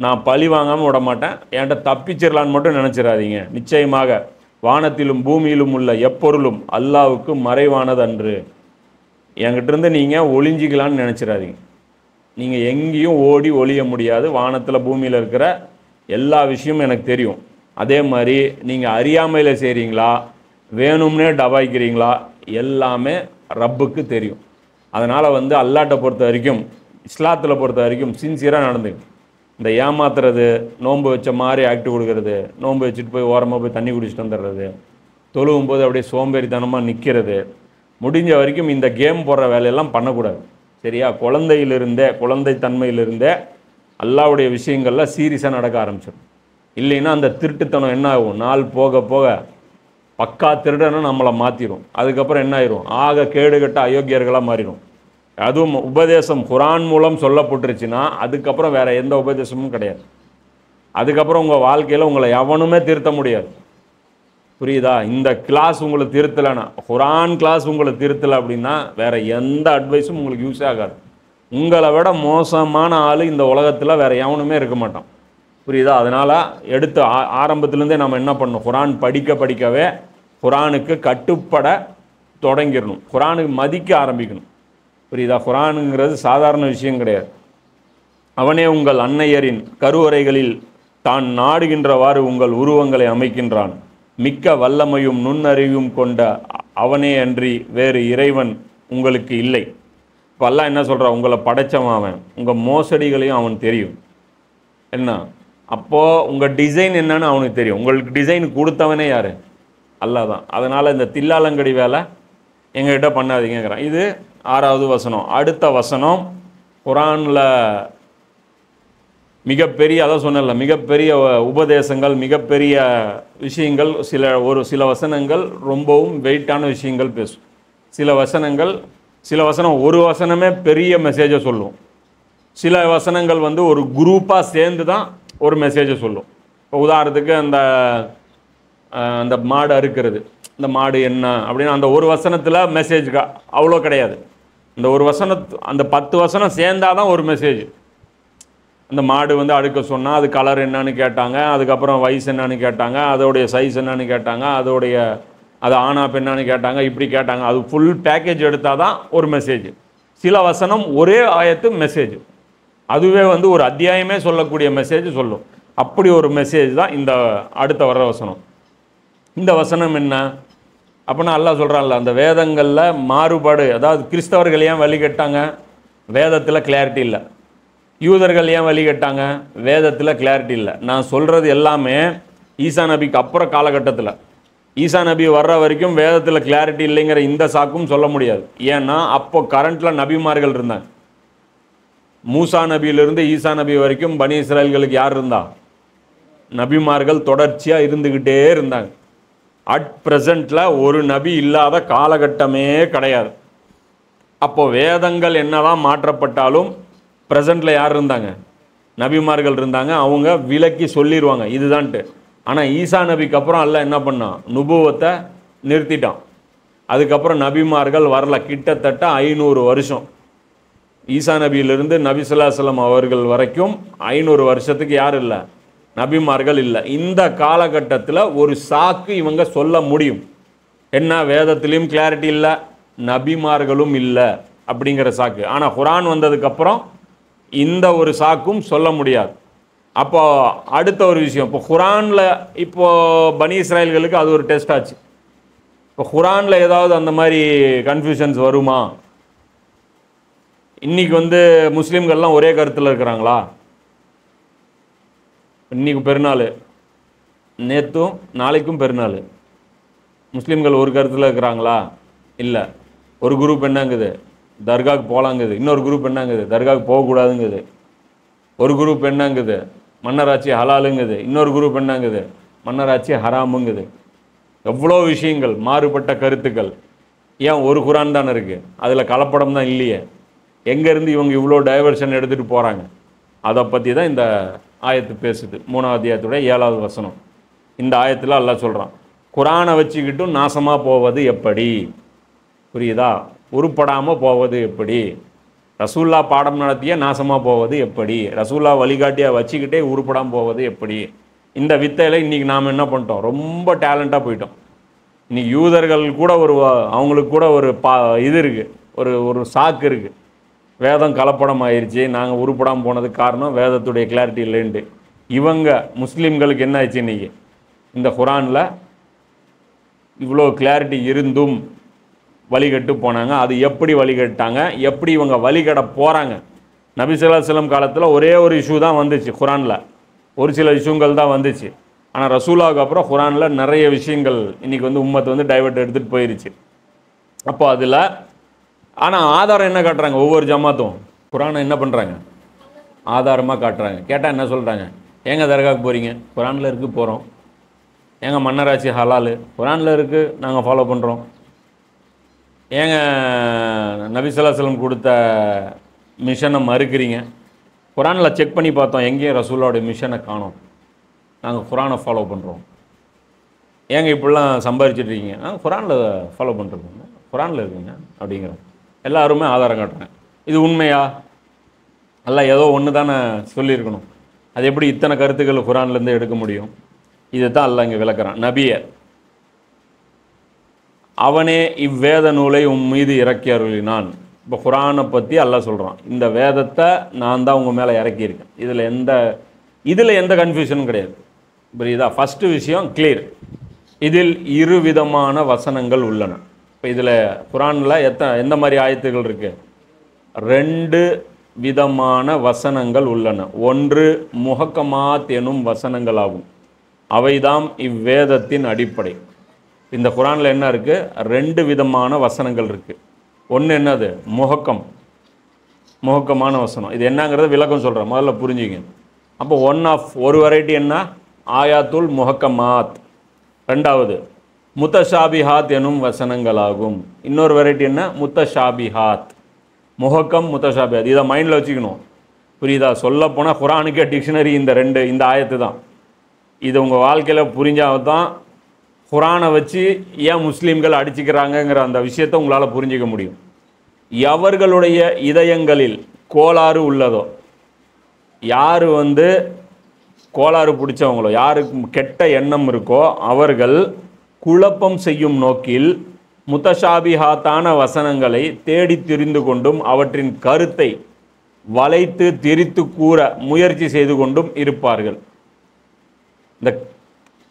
நான் பழி வாங்காமல் விட மாட்டேன், என்கிட்ட தப்பிச்சிடலான்னு மட்டும் நினச்சிடாதீங்க. நிச்சயமாக வானத்திலும் பூமியிலும் உள்ள எப்பொருளும் அல்லாஹ்வுக்கு மறைவானது அன்று. என்கிட்டருந்து நீங்கள் ஒளிஞ்சிக்கலான்னு நினச்சிடாதீங்க. நீங்கள் எங்கேயும் ஓடி ஒளிய முடியாது. வானத்தில் பூமியில் இருக்கிற எல்லா விஷயமும் எனக்கு தெரியும். அதே மாதிரி நீங்கள் அறியாமையில் செய்கிறீங்களா, வேணும்னே டபாய்க்கிறீங்களா, எல்லாமே ரப்புக்கு தெரியும். அதனால் வந்து அல்லாஹ்ட்ட பொறுத்த வரைக்கும், இஸ்லாத்தில் பொறுத்த வரைக்கும் சின்சியராக நடந்துங்க. இந்த ஏமாத்துறது, நோன்பு வச்ச மாதிரி ஆக்ட் கொடுக்கறது, நோன்பு வச்சுட்டு போய் ஓரமாக போய் தண்ணி குடிச்சிட்டு வந்துடுறது, தொழுவும் போது அப்படியே சோம்பேறித்தனமாக நிற்கிறது, முடிஞ்ச வரைக்கும் இந்த கேம் போடுற வேலையெல்லாம் பண்ணக்கூடாது. சரியா? குழந்தைத்தன்மையிலிருந்தே அல்லாஹ்வுடைய விஷயங்கள்லாம் சீரியஸாக நடக்க ஆரம்பிச்சிடும். இல்லைன்னா அந்த திருட்டுத்தனம் என்ன ஆகும், நாள் போக போக பக்கா திருடனை நம்மளை மாற்றிடும். அதுக்கப்புறம் என்ன ஆயிரும், ஆக கேடுகட்ட அயோக்கியர்களாக மாறிடும். அதுவும் உபதேசம் குர்ஆன் மூலம் சொல்லப்பட்டுருச்சுன்னா அதுக்கப்புறம் வேறு எந்த உபதேசமும் கிடையாது. அதுக்கப்புறம் உங்கள் வாழ்க்கையில் உங்களை எவனுமே திருத்த முடியாது. புரியுதா? இந்த கிளாஸ் உங்களை திருத்தலைன்னா, குரான் கிளாஸ் உங்களை திருத்தலை அப்படின்னா வேறு எந்த அட்வைஸும் உங்களுக்கு யூஸே ஆகாது. உங்களை விட மோசமான ஆள் இந்த உலகத்தில் வேறு எவனுமே இருக்க மாட்டான். புரியுதா? அதனால் எடுத்து ஆரம்பத்துலேருந்தே நம்ம என்ன பண்ணணும், குரான் படிக்கவே குரானுக்கு கட்டுப்பட தொடங்கிடணும், குரானுக்கு மதிக்க ஆரம்பிக்கணும். புரியுதா? குரானுங்கிறது சாதாரண விஷயம் கிடையாது. அவனே உங்கள் அன்னையரின் கருவறைகளில் தான் நாடுகின்றவாறு உங்கள் உருவங்களை அமைக்கின்றான். மிக்க வல்லமையும் நுண்ணறிவும் கொண்ட அவனே அன்றி வேறு இறைவன் உங்களுக்கு இல்லை. இப்போ அல்லாஹ் என்ன சொல்கிறான், உங்களை படைச்சவன் அவன், உங்கள் மோசடிகளையும் அவன் தெரியும். என்ன அப்போது உங்கள் டிசைன் என்னன்னு அவனுக்கு தெரியும். உங்களுக்கு டிசைன் கொடுத்தவனே யார்? அல்லாஹ் தான். அதனால் இந்த தில்லாலங்கடி வேலை எங்ககிட்ட பண்ணாதீங்கிறான். இது 6வது வசனம். அடுத்த வசனம் குரானில் மிகப்பெரிய, அதான் சொன்னல, மிகப்பெரிய உபதேசங்கள், மிகப்பெரிய விஷயங்கள், சில வசனங்கள் ரொம்பவும் வெயிட்டான விஷயங்கள் பேசும். சில வசனம் ஒரு வசனமே பெரிய மெசேஜை சொல்லும். சில வசனங்கள் வந்து ஒரு குரூப்பாக சேர்ந்து தான் ஒரு மெசேஜை சொல்லும். இப்போ உதாரணத்துக்கு அந்த மாடு அறுக்கிறது, இந்த மாடு என்ன அப்படின்னா அந்த ஒரு வசனத்தில் மெசேஜ் அவ்வளோ கிடையாது. இந்த ஒரு அந்த 10 வசனம் சேர்ந்தாதான் ஒரு மெசேஜ். அந்த மாடு வந்து அடுக்க சொன்னால் அது கலர் என்னன்னு கேட்டாங்க, அதுக்கப்புறம் வயசு என்னன்னு கேட்டாங்க, அதோடைய சைஸ் என்னன்னு கேட்டாங்க, அது ஆனா பெண்ணான்னு கேட்டாங்க, இப்படி கேட்டாங்க. அது ஃபுல் பேக்கேஜ் எடுத்தால் தான் ஒரு மெசேஜ். சில வசனம் ஒரே ஆயத்து மெசேஜ், அதுவே வந்து ஒரு அத்தியாயமே சொல்லக்கூடிய மெசேஜ் சொல்லும். அப்படி ஒரு மெசேஜ் தான் இந்த அடுத்த வர்ற வசனம். இந்த வசனம் என்ன அப்படின்னா அல்லாஹ் சொல்கிறான்ல, அந்த வேதங்களில் மாறுபாடு, அதாவது கிறிஸ்தவர்கள் ஏன் வழி கட்டாங்க, வேதத்தில் கிளாரிட்டி இல்லை. யூதர்கள் ஏன் வழி கட்டாங்க, வேதத்தில் கிளாரிட்டி இல்லை. நான் சொல்கிறது எல்லாமே ஈசா நபிக்கு அப்புறம் காலகட்டத்தில், ஈசா நபி வர்ற வரைக்கும் வேதத்தில் கிளாரிட்டி இல்லைங்கிற இந்த சாக்கும் சொல்ல முடியாது. ஏன்னா அப்போ கரண்ட்டில் நபிமார்கள் இருந்தாங்க. மூசா நபியிலிருந்து ஈசா நபி வரைக்கும் பனி இஸ்ராயல்களுக்கு யார் இருந்தா? நபிமார்கள் தொடர்ச்சியாக இருந்துக்கிட்டே இருந்தாங்க. அட் ப்ரெசண்ட்டில் ஒரு நபி இல்லாத காலகட்டமே கிடையாது. அப்போது வேதங்கள் என்னதான் மாற்றப்பட்டாலும் ப்ரெசண்ட்டில் யார் இருந்தாங்க? நபிமார்கள் இருந்தாங்க. அவங்க விலக்கி சொல்லிடுவாங்க இதுதான்ட்டு. ஆனால் ஈசா நபிக்கு அப்புறம் அல்லாஹ் என்ன பண்ணான், நுபுவத்தை நிறுத்திட்டான். அதுக்கப்புறம் நபிமார்கள் வரல. கிட்டத்தட்ட 500 வருஷம் ஈசா நபியிலிருந்து நபி ஸல்லல்லாஹு அலைஹி வஸல்லம் அவர்கள் வரைக்கும் 500 வருஷத்துக்கு யார் இல்லை? நபிமார்கள் இல்லை. இந்த காலகட்டத்தில் ஒரு சாக்கு இவங்க சொல்ல முடியும். என்ன, வேதத்திலையும் கிளாரிட்டி இல்லை, நபிமார்களும் இல்லை அப்படிங்கிற சாக்கு. ஆனால் குரான் வந்ததுக்கப்புறம் இந்த ஒரு சாக்கும் சொல்ல முடியாது. அப்போ அடுத்த ஒரு விஷயம், இப்போ குரானில் இப்போது பனி இஸ்ராயல்களுக்கு அது ஒரு டெஸ்ட் ஆச்சு. இப்போ குரானில் ஏதாவது அந்த மாதிரி கன்ஃபியூஷன்ஸ் வருமா? இன்றைக்கி வந்து முஸ்லீம்கள்லாம் ஒரே கருத்தில் இருக்கிறாங்களா? இன்றைக்கி பெருநாள், நேற்றும் நாளைக்கும் பெருநாள், முஸ்லீம்கள் ஒரு கருத்தில் இருக்கிறாங்களா? இல்லை. ஒரு குரூப் என்னங்குது, தர்காவுக்கு போகலாங்குது. இன்னொரு குரூப் என்னங்குது, தர்காவுக்கு போகக்கூடாதுங்குது. ஒரு குரூப் என்னங்குது, மன்னராட்சி ஹலாலுங்குது. இன்னொரு குரூப் என்னங்குது, மன்னராட்சி ஹராமுங்குது. எவ்வளோ விஷயங்கள், மாறுபட்ட கருத்துக்கள். ஏன் ஒரு குரான் தானே இருக்குது, அதில் கலப்படம் தான் இல்லையே. எங்கேருந்து இவங்க இவ்வளோ டைவர்ஷன் எடுத்துகிட்டு போகிறாங்க? அதை பற்றி தான் இந்த ஆயத்து பேசுது. 3வது அத்தியாயத்துடைய 7வது வசனம். இந்த ஆயத்தில் அல்லாஹ் சொல்கிறான், குரானை வச்சுக்கிட்டும் நாசமாக போவது எப்படி? புரியுதா? உருப்படாமல் போவது எப்படி? ரசூல்லா பாடம் நடத்திய நாசமாக போவது எப்படி? ரசூல்லா வழிகாட்டியாக வச்சுக்கிட்டே உருப்படாமல் போவது எப்படி? இந்த வித்தையில் இன்றைக்கி நாம் என்ன பண்ணிட்டோம், ரொம்ப டேலண்ட்டாக போயிட்டோம். இன்றைக்கி யூதர்கள் கூட அவங்களுக்கு கூட ஒரு இது இருக்குது, ஒரு சாக்கு இருக்குது. வேதம் கலப்படம் ஆயிடுச்சு, நாங்கள் உருப்படாமல் போனதுக்கு காரணம் வேதத்துடைய கிளாரிட்டி இல்லைன்ட்டு. இவங்க முஸ்லீம்களுக்கு என்ன ஆயிடுச்சு, இன்றைக்கி இந்த குரானில் இவ்வளோ கிளாரிட்டி இருந்தும் வழிகட்டு போனாங்க. அது எப்படி வழிகட்டாங்க, எப்படி இவங்க வழிகட போகிறாங்க? நபி ஸல்லல்லாஹு அலைஹி வஸல்லம் காலத்தில் ஒரே ஒரு இஷ்யூ தான் வந்துச்சு குரானில், ஒரு சில இஷ்யூங்கள் தான் வந்துச்சு. ஆனால் ரசூலாவுக்கு அப்புறம் குரானில் நிறைய விஷயங்கள் இன்றைக்கி வந்து உம்மத்து வந்து டைவர்ட் எடுத்துகிட்டு போயிருச்சு. அப்போ அதில் ஆனால் ஆதாரம் என்ன காட்டுறாங்க? ஒவ்வொரு ஜமாத்தும் குரானை என்ன பண்ணுறாங்க, ஆதாரமாக காட்டுறாங்க. கேட்டால் என்ன சொல்கிறாங்க, ஏங்க தர்காவுக்கு போகிறீங்க, குரானில் இருக்குது போகிறோம். ஏங்க மன்னராட்சி ஹலாலு, குரானில் இருக்குது நாங்கள் ஃபாலோ பண்ணுறோம். ஏங்க நபி ஸல்லல்லாஹு அலைஹி வஸல்லம் கொடுத்த மிஷனை மறுக்கிறீங்க, குரானில் செக் பண்ணி பார்த்தோம், எங்கேயும் ரசூலோடைய மிஷனை காணோம், நாங்கள் குரானை ஃபாலோ பண்ணுறோம். ஏங்க இப்படிலாம் சம்பாதிச்சுட்டு இருக்கீங்க? குரானில் ஃபாலோ பண்ணுறதுங்க, குரானில் இருக்குங்க அப்படிங்கிறோம். எல்லாருமே ஆதாரம் காட்டுறேன். இது உண்மையா? அல்ல ஏதோ ஒன்று தானே சொல்லியிருக்கணும். அது எப்படி இத்தனை கருத்துக்கள் குரான்லேருந்து எடுக்க முடியும்? இதை தான் அல்ல இங்கே விளக்குறான். நபியை அவனே இவ்வேத நூலை மீது இறக்கி அருளினான். இப்போ குரானை பற்றி அல்லாஹ் சொல்கிறான், இந்த வேதத்தை நான் தான் உங்கள் மேலே இறக்கியிருக்கேன். இதில் எந்த கன்ஃபியூஷனும் கிடையாது. புரியுதா? ஃபஸ்ட்டு விஷயம் கிளியர். இதில் இரு விதமான வசனங்கள் உள்ளன. இப்போ இதில் குரானில் எந்த மாதிரி ஆயத்துகள் இருக்குது? 2 விதமான வசனங்கள் உள்ளன. ஒன்று முஹக்கமாத் எனும் வசனங்கள் ஆகும். அவைதாம் இவ்வேதத்தின் அடிப்படை. இந்த குரானில் என்ன இருக்குது? 2 விதமான வசனங்கள் இருக்குது. ஒன்று என்னது? முஹக்கமான வசனம். இது என்னங்கிறத விளக்கம் சொல்கிறேன், முதல்ல புரிஞ்சுங்க. அப்போ ஒரு வெரைட்டி என்ன? ஆயாத்துல் முஹக்கமாத். 2வது முத்தஷாபிஹாத் எனும் வசனங்களாகும். இன்னொரு வெரைட்டி என்ன? முத்தஷாபிஹாத். முஹக்கம், முத்தஷாபிஹாத். இதை மைண்டில் வச்சுக்கணும். புரியுதா? சொல்லப்போனால் குரானுக்கே டிக்ஷனரி இந்த ஆயத்து தான். இது உங்கள் வாழ்க்கையில் புரிஞ்சால் தான் குரானை வச்சு ஏன் முஸ்லீம்கள் அடிச்சுக்கிறாங்கங்கிற அந்த விஷயத்தை உங்களால் புரிஞ்சிக்க முடியும். எவர்களுடைய இதயங்களில் கோளாறு உள்ளதோ, யார் கோளாறு பிடிச்சவங்களோ, யாருக்கு கெட்ட எண்ணம் இருக்கோ, அவர்கள் குழப்பம் செய்யும் நோக்கில் முத்தஷாபிஹாத்தான வசனங்களை தேடி தெரிந்து கொண்டும் அவற்றின் கருத்தை வளைத்து திரித்து கூற முயற்சி செய்து கொண்டும் இருப்பார்கள். இந்த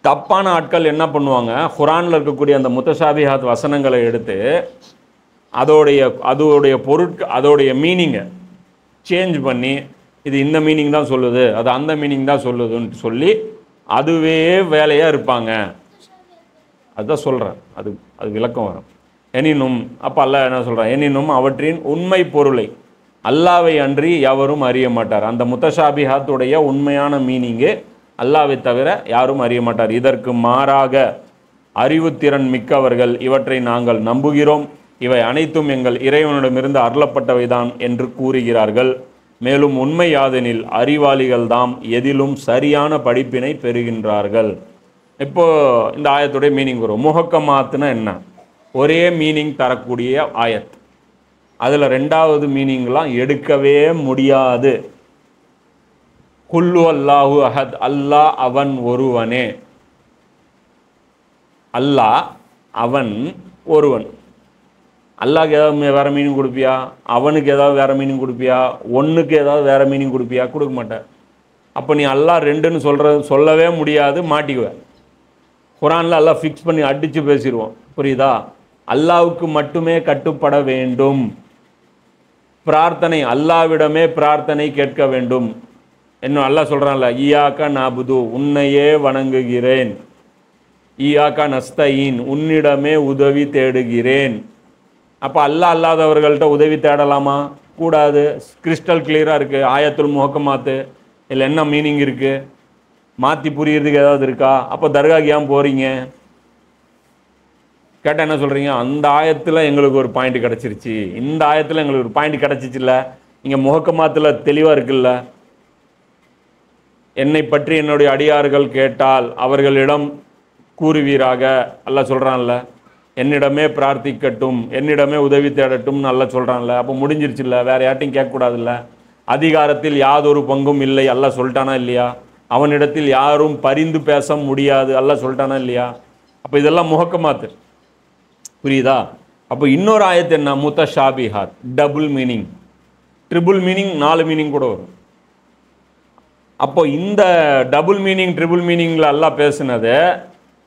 தப்பான ஆட்கள் என்ன பண்ணுவாங்க? குரானில் இருக்கக்கூடிய அந்த முத்தஷாபிஹாத் வசனங்களை எடுத்து அதோடைய அதோடைய மீனிங்கை சேஞ்ச் பண்ணி, இது இந்த மீனிங் தான் சொல்லுது, அது அந்த மீனிங் தான் சொல்லுதுன்னு சொல்லி அதுவே வேலையாக இருப்பாங்க. அதுதான் சொல்கிறேன். அது விளக்கம் வரும். எனினும் அப்போ அல்லாஹ் என்ன சொல்கிறான்? எனினும் அவற்றின் உண்மை பொருளை அல்லாவை அன்றி எவரும் அறிய மாட்டார். அந்த முத்தஷாபிஹாத்துடைய உண்மையான மீனிங்கு அல்லாவை தவிர யாரும் அறிய மாட்டார். இதற்கு மாறாக அறிவுத்திறன் மிக்கவர்கள் இவற்றை நாங்கள் நம்புகிறோம், இவை அனைத்தும் எங்கள் இறைவனிடமிருந்து அருளப்பட்டவைதான் என்று கூறுகிறார்கள். மேலும் உண்மை யாதெனில் அறிவாளிகள் தாம் எதிலும் சரியான படிப்பினை பெறுகின்றார்கள். இப்போ இந்த ஆயத்துடைய மீனிங் வரும். முஹக்கமாத்துனா என்ன? ஒரே மீனிங் தரக்கூடிய ஆயத். அதில் 2வது மீனிங்லாம் எடுக்கவே முடியாது. குல்லு அல்லாஹு அஹத், அல்லாஹ் அவன் ஒருவனே. அல்லாஹ் அவன் ஒருவன். அல்லாஹ்க்கு ஏதாவது வேறு மீனிங் கொடுப்பியா? அவனுக்கு ஏதாவது வேறு மீனிங் கொடுப்பியா? ஒன்றுக்கு ஏதாவது வேறு மீனிங் கொடுப்பியா? கொடுக்க மாட்டேன். அப்போ நீ அல்லாஹ் 2ன்னு சொல்லவே முடியாது, மாட்டிக்குவேன். குரானில் அல்லாஹ் ஃபிக்ஸ் பண்ணி அடித்து பேசிடுவோம். புரியுதா? அல்லாஹ்வுக்கு மட்டுமே கட்டுப்பட வேண்டும். பிரார்த்தனை அல்லாஹ்விடமே பிரார்த்தனை கேட்க வேண்டும். இன்னும் அல்லாஹ் சொல்கிறான்ல, ஈயாக்கா நாபுது, உன்னையே வணங்குகிறேன். ஈயாக்கா நஸ்தஈன், உன்னிடமே உதவி தேடுகிறேன். அப்போ அல்லாஹ் அல்லாதவர்கள்ட்ட உதவி தேடலாமா? கூடாது. கிறிஸ்டல் கிளியராக இருக்குது ஆயத்துல் முஹக்கமாத்து. இதில் என்ன மீனிங் இருக்குது? மாற்றி புரியறதுக்கு ஏதாவது இருக்கா? அப்போ தர்காக்கு ஏன் போகிறீங்க கேட்டால் என்ன சொல்கிறீங்க? அந்த ஆயத்தில் எங்களுக்கு ஒரு பாயிண்ட் கிடச்சிருச்சு, இந்த ஆயத்தில் எங்களுக்கு ஒரு பாயிண்ட் கிடச்சிச்சில்ல, இங்கே முஹக்கமாத்தில் தெளிவாக இருக்குல்ல. என்னை பற்றி என்னுடைய அடியார்கள் கேட்டால் அவர்களிடம் கூறுவீராக அல்லாஹ் சொல்கிறான்ல. என்னிடமே பிரார்த்திக்கட்டும், என்னிடமே உதவி தேடட்டும்னு அல்லாஹ் சொல்கிறான்ல. அப்போ முடிஞ்சிருச்சுல்ல, வேறு யார்ட்டையும் கேட்கக்கூடாதுல்ல. அதிகாரத்தில் யாதொரு பங்கும் இல்லை அல்லாஹ் சொல்லிட்டானா இல்லையா? அவனிடத்தில் யாரும் பரிந்து பேச முடியாது அல்லாஹ் சொல்லிட்டானா இல்லையா? அப்போ இதெல்லாம் முஹக்கமாத்து. புரியுதா? அப்போ இன்னொரு ஆயத்து என்ன? முத்தஷாபிஹாத், double meaning, triple meaning, 4 meaning கூட வரும். அப்போ இந்த டபுள் மீனிங் ட்ரிபிள் மீனிங்கில் அல்லாஹ் பேசுனதை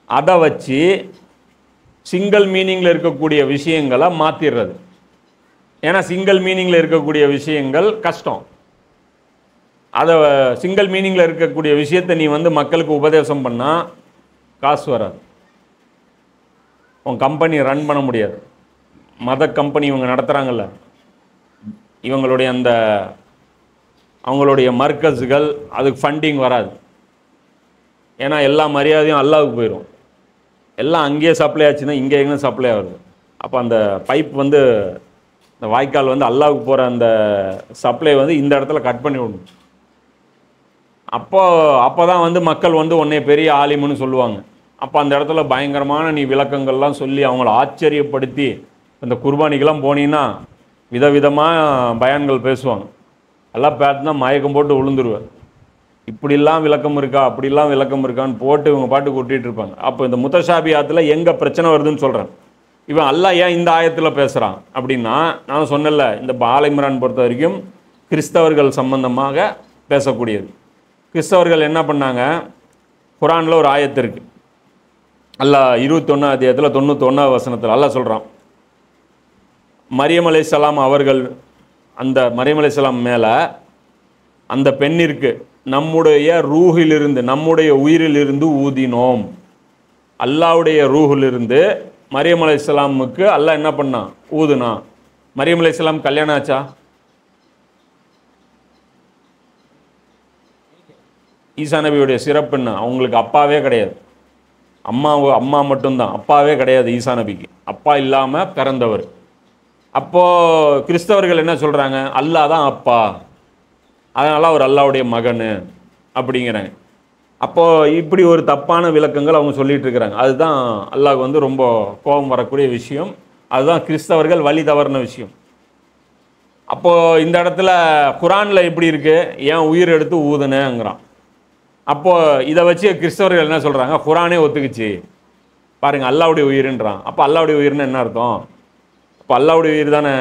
அதை வச்சு சிங்கிள் மீனிங்கில் இருக்கக்கூடிய விஷயங்களை மாற்றிடுறது. ஏன்னா சிங்கிள் மீனிங்கில் இருக்கக்கூடிய விஷயங்கள் கஷ்டம். அதை சிங்கிள் மீனிங்கில் இருக்கக்கூடிய விஷயத்தை நீ மக்களுக்கு உபதேசம் பண்ணால் காசு வராது. உன் கம்பெனி ரன் பண்ண முடியாது. மத கம்பெனி இவங்க நடத்துகிறாங்கல்ல, இவங்களுடைய அவங்களுடைய மர்க்கஸுகள், அதுக்கு ஃபண்டிங் வராது. ஏன்னா எல்லா மரியாதையும் அல்லாவுக்கு போயிடும். எல்லாம் அங்கேயே சப்ளை ஆச்சுன்னா இங்கே எங்கே சப்ளை ஆகுது. அப்போ அந்த பைப் இந்த வாய்க்கால் அல்லாவுக்கு போகிற அந்த சப்ளை இந்த இடத்துல கட் பண்ணி விடணும். அப்போ தான் மக்கள் உன்னை பெரிய ஆலிமுன்னு சொல்லுவாங்க. அப்போ அந்த இடத்துல பயங்கரமான நீ விளக்கங்கள்லாம் சொல்லி அவங்கள ஆச்சரியப்படுத்தி, இந்த குர்பானிக்கெல்லாம் போனீங்கன்னா விதவிதமாக பயான்கள் பேசுவாங்க. எல்லாம் பார்த்துனா மயக்கம் போட்டு விழுந்துருவேன். இப்படிலாம் விளக்கம் இருக்கா, அப்படிலாம் விளக்கம் இருக்கான்னு போட்டு இவங்க பாட்டுக்கு கூட்டிகிட்டு இருப்பாங்க. அப்போ இந்த முத்தஷாபியாத்தில் எங்கே பிரச்சனை வருதுன்னு சொல்கிறேன். இவன் அல்லாஹ் ஏன் இந்த ஆயத்தில் பேசுகிறான் அப்படின்னா, நான் சொன்னல, இந்த ஆல இம்ரான் பொறுத்த வரைக்கும் கிறிஸ்தவர்கள் சம்பந்தமாக பேசக்கூடியது. கிறிஸ்தவர்கள் என்ன பண்ணாங்க, குரானில் ஒரு ஆயத்து இருக்குது. அல்லாஹ் 21 அத்தியாயத்தில் 91 வசனத்தில் அல்லாஹ் சொல்கிறான், மரியம் அலைஹிஸ்ஸலாம் அவர்கள், அந்த மரியம் அலைஹிஸ்ஸலாம் மேலே அந்த பெண்ணிற்கு நம்முடைய ரூஹிலிருந்து, நம்முடைய உயிரிலிருந்து ஊதினோம். அல்லாஹ்வுடைய ரூஹிலிருந்து மரியம் அலைஹிஸ்ஸலாமுக்கு அல்லாஹ் என்ன பண்ணான், ஊதுனா. மரியம் அலைஹிஸ்ஸலாம் கல்யாணம் ஆச்சா? ஈசா நபியுடைய சிறப்பு என்ன, அவங்களுக்கு அப்பாவே கிடையாது. அம்மா மட்டும்தான், அப்பாவே கிடையாது ஈசா நபிக்கு. அப்பா இல்லாமல் பிறந்தவர். அப்போது கிறிஸ்தவர்கள் என்ன சொல்கிறாங்க, அல்லாஹ் தான் அப்பா, அதனால் அவர் அல்லாஹ்வுடைய மகன் அப்படிங்கிறாங்க. அப்போது இப்படி ஒரு தப்பான விளக்கங்கள் அவங்க சொல்லிகிட்டு இருக்கிறாங்க. அதுதான் அல்லாஹ் வந்து ரொம்ப கோபம் வரக்கூடிய விஷயம். அதுதான் கிறிஸ்தவர்கள் வழி தவறின விஷயம். அப்போது இந்த இடத்துல குரானில் எப்படி இருக்குது, ஏன் உயிர் எடுத்து ஊதுனேங்கிறான். அப்போது இதை வச்சு கிறிஸ்தவர்கள் என்ன சொல்கிறாங்க, குரானே ஒத்துக்குச்சு பாருங்கள், அல்லாஹ்வுடைய உயிர்ன்றான். அப்போ அல்லாஹ்வுடைய உயிர்னு என்ன அர்த்தம்? அப்போ அல்லாஹ்வுடைய உயிர் தானே,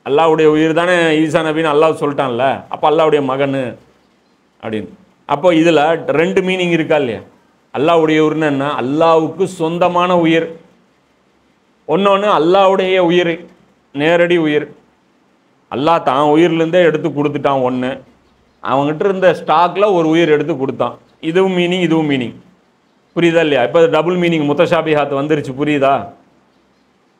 அல்லாஹ்வுடைய உயிர் தானே ஈசா நபின்னு அல்லாஹ் சொல்லிட்டான்ல, அப்போ அல்லாஹ்வுடைய மகன் அப்படின்னு. அப்போ இதில் 2 மீனிங் இருக்கா இல்லையா? அல்லாஹ்வுடைய உயிர்னு என்ன, அல்லாஹ்வுக்கு சொந்தமான உயிர். ஒன்று அல்லாஹ்வுடைய உயிர், நேரடி உயிர். அல்லாஹ் தான் உயிர்லேருந்தே எடுத்து கொடுத்துட்டான். ஒன்று அவங்ககிட்ட இருந்த ஸ்டாக்கில் ஒரு உயிர் எடுத்து கொடுத்தான். இதுவும் மீனிங், இதுவும் மீனிங். புரியுதா இல்லையா? இப்போ டபுள் மீனிங் முத்தஷாபிஹாத் வந்துருச்சு, புரியுதா?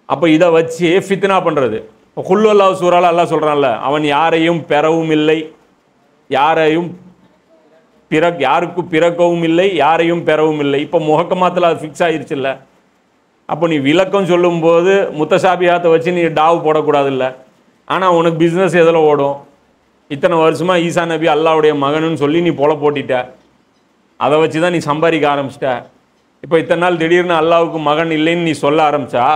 அப்போ இதை வச்சு ஃபித்னா பண்ணுறது. இப்போ குல்லு அல்லாஹ் சூறால அல்லாஹ் சொல்கிறான்ல, அவன் யாரையும் பெறவும் இல்லை, யாரையும் யாருக்கும் பிறக்கவும் இல்லை, யாரையும் பெறவும் இல்லை. இப்போ முஹக்கமாத்தில் அது ஃபிக்ஸ் ஆகிருச்சு இல்லை? அப்போ நீ விளக்கம் சொல்லும்போது முத்தஷாபிஹாத்தை வச்சு நீ டாவு போடக்கூடாது இல்லை? ஆனால் உனக்கு பிஸ்னஸ் எதில் ஓடும்? இத்தனை வருஷமாக ஈசா நபி அல்லாஹ்வுடைய மகனுன்னு சொல்லி நீ பொல போட்டிட்ட, அதை வச்சு தான் நீ சம்பாதிக்க ஆரம்பிச்சிட்ட. இப்போ இத்தனை நாள் திடீர்னு அல்லாஹ்வுக்கு மகன் இல்லைன்னு நீ சொல்ல ஆரம்பித்தா,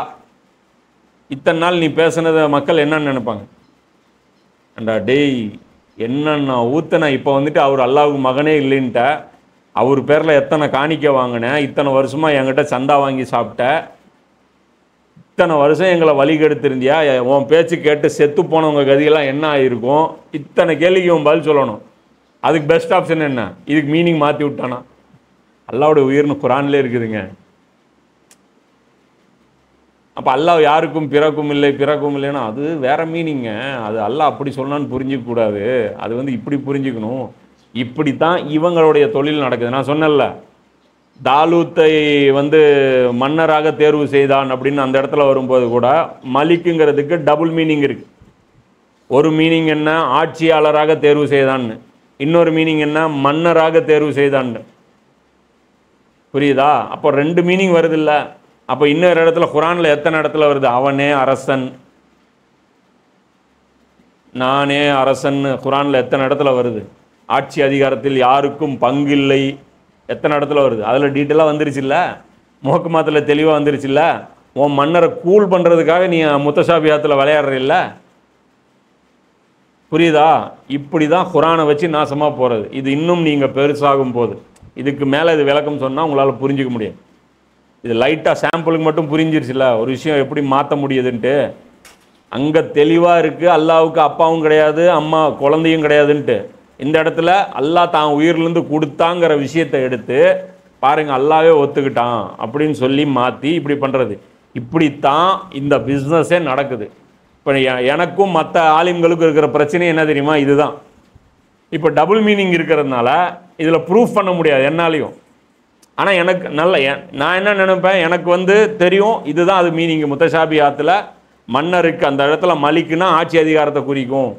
இத்தனை நாள் நீ பேசுனதை மக்கள் என்னன்னு நினைப்பாங்க? அண்டா டேய், என்னன்னா ஊத்தனை, இப்போ வந்துட்டு அவர் அல்லாஹ்வுக்கு மகனே இல்லைன்ட்ட, அவர் பேரில் எத்தனை காணிக்க வாங்கினேன், இத்தனை வருஷமாக என்கிட்ட சந்தா வாங்கி சாப்பிட்ட, இத்தனை வருஷம் எங்களை வழிகெடுத்திருந்தியா, உன் பேச்சு கேட்டு செத்து போனவங்க கதியெல்லாம் என்ன ஆகிருக்கும், இத்தனை கேள்விக்கு உன் பதில் சொல்லணும். அதுக்கு பெஸ்ட் ஆப்ஷன் என்ன? இதுக்கு மீனிங் மாற்றி விட்டானா? அல்லாஹ்வுடைய உயிர்னு குரான்லேயே இருக்குதுங்க. அப்போ அல்லாஹ் யாருக்கும் பிறக்கும் இல்லை, பிறக்கும் இல்லைன்னா அது வேற மீனிங்க. அது அல்லாஹ் அப்படி சொன்னான்னு புரிஞ்சிக்கக்கூடாது, அது வந்து இப்படி புரிஞ்சுக்கணும். இப்படி தான் இவங்களுடைய தொழில் நடக்குது. நான் சொன்னேன்ல, தாலூத்தை வந்து மன்னராக தேர்வு செய்தான் அப்படின்னு அந்த இடத்துல வரும்போது கூட மலிக்குங்கிறதுக்கு டபுள் மீனிங் இருக்குது. ஒரு மீனிங் என்ன, ஆட்சியாளராக தேர்வு செய்தான்னு. இன்னொரு மீனிங் என்ன, மன்னராக தேர்வு செய்தான்னு. புரியுதா? அப்போ 2 மீனிங் வருது இல்லை? அப்போ இன்னொரு இடத்துல குரானில் எத்தனை இடத்துல வருது, அவனே அரசன், நானே அரசன், குரானில் எத்தனை இடத்துல வருது? ஆட்சி அதிகாரத்தில் யாருக்கும் பங்கில்லை, எத்தனை இடத்துல வருது? அதில் டீட்டெயிலாக வந்துருச்சு இல்லை? முஹக்கமாத்தில் தெளிவாக வந்துருச்சு இல்லை? உன் மன்னரை கூல் பண்ணுறதுக்காக நீ முத்தஷாபிஹாத்தில் விளையாடுற இல்லை? புரியுதா? இப்படி தான் குரானை வச்சு நாசமாக போகிறது. இது இன்னும் நீங்கள் பெருசாகும் போது, இதுக்கு மேலே இது விளக்கம் சொன்னால் உங்களால் புரிஞ்சிக்க முடியும். இது லைட்டாக சாம்பிளுக்கு மட்டும் புரிஞ்சிருச்சுல்ல ஒரு விஷயம் எப்படி மாற்ற முடியுதுன்ட்டு. அங்கே தெளிவாக இருக்குது, அல்லாஹ்வுக்கு அப்பாவும் கிடையாது, அம்மா குழந்தையும் கிடையாதுன்ட்டு. இந்த இடத்துல அல்லாஹ் தான் உயிர்லேருந்து கொடுத்தாங்கிற விஷயத்தை எடுத்து பாருங்கள், அல்லாவே ஒத்துக்கிட்டான் அப்படின்னு சொல்லி மாற்றி இப்படி பண்ணுறது. இப்படித்தான் இந்த பிஸ்னஸே நடக்குது. இப்போ எனக்கும் மற்ற ஆலிம்களுக்கும் இருக்கிற பிரச்சனை என்ன தெரியுமா? இதுதான். இப்போ டபுள் மீனிங் இருக்கிறதுனால இதில் ப்ரூஃப் பண்ண முடியாது என்னாலையும். ஆனால் எனக்கு நான் என்ன நினைப்பேன், எனக்கு வந்து தெரியும் இதுதான் அது மீனிங். முத்தஷாபிஹாத்தில் மன்னருக்கு அந்த இடத்துல மலிக்குன்னா ஆட்சி அதிகாரத்தை குறிக்கும்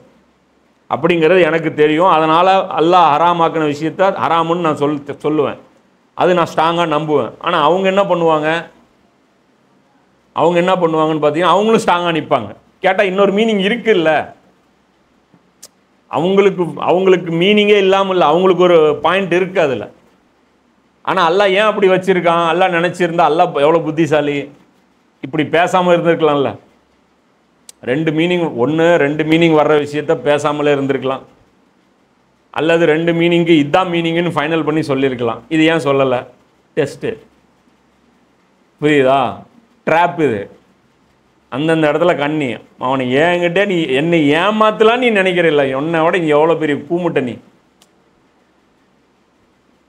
அப்படிங்கிறது எனக்கு தெரியும். அதனால் அல்லாஹ் ஹராமாக்கின விஷயத்த ஹராமுன்னு நான் சொல்லுவேன். அது நான் ஸ்ட்ராங்காக நம்புவேன். ஆனால் அவங்க என்ன பண்ணுவாங்கன்னு பார்த்தீங்கன்னா, அவங்களும் ஸ்ட்ராங்காக நிற்பாங்க. கேட்டால் இன்னொரு மீனிங் இருக்குல்ல, அவங்களுக்கு மீனிங்கே இல்லாமல் இல்லை, அவங்களுக்கு ஒரு பாயிண்ட் இருக்குது அதில். ஆனால் அல்லாஹ் ஏன் அப்படி வச்சுருக்கான்? அல்லாஹ் நினச்சிருந்தா அல்லாஹ் எவ்வளோ புத்திசாலி, இப்படி பேசாமல் இருந்திருக்கலாம்ல. ரெண்டு மீனிங் வர்ற விஷயத்த பேசாமலே இருந்திருக்கலாம், அல்லது ரெண்டு மீனிங்கு இதுதான் மீனிங்னு ஃபைனல் பண்ணி சொல்லியிருக்கலாம். இது ஏன் சொல்லலை? டெஸ்ட்டு, புரியுதா? ட்ராப் இது. அந்தந்த இடத்துல கண்ணி அவனை ஏங்கிட்டே நீ என்னை ஏமாத்தலாம் நீ நினைக்கிறல்ல, என்னோட இங்கே எவ்வளோ பெரிய கூமுட்ட நீ.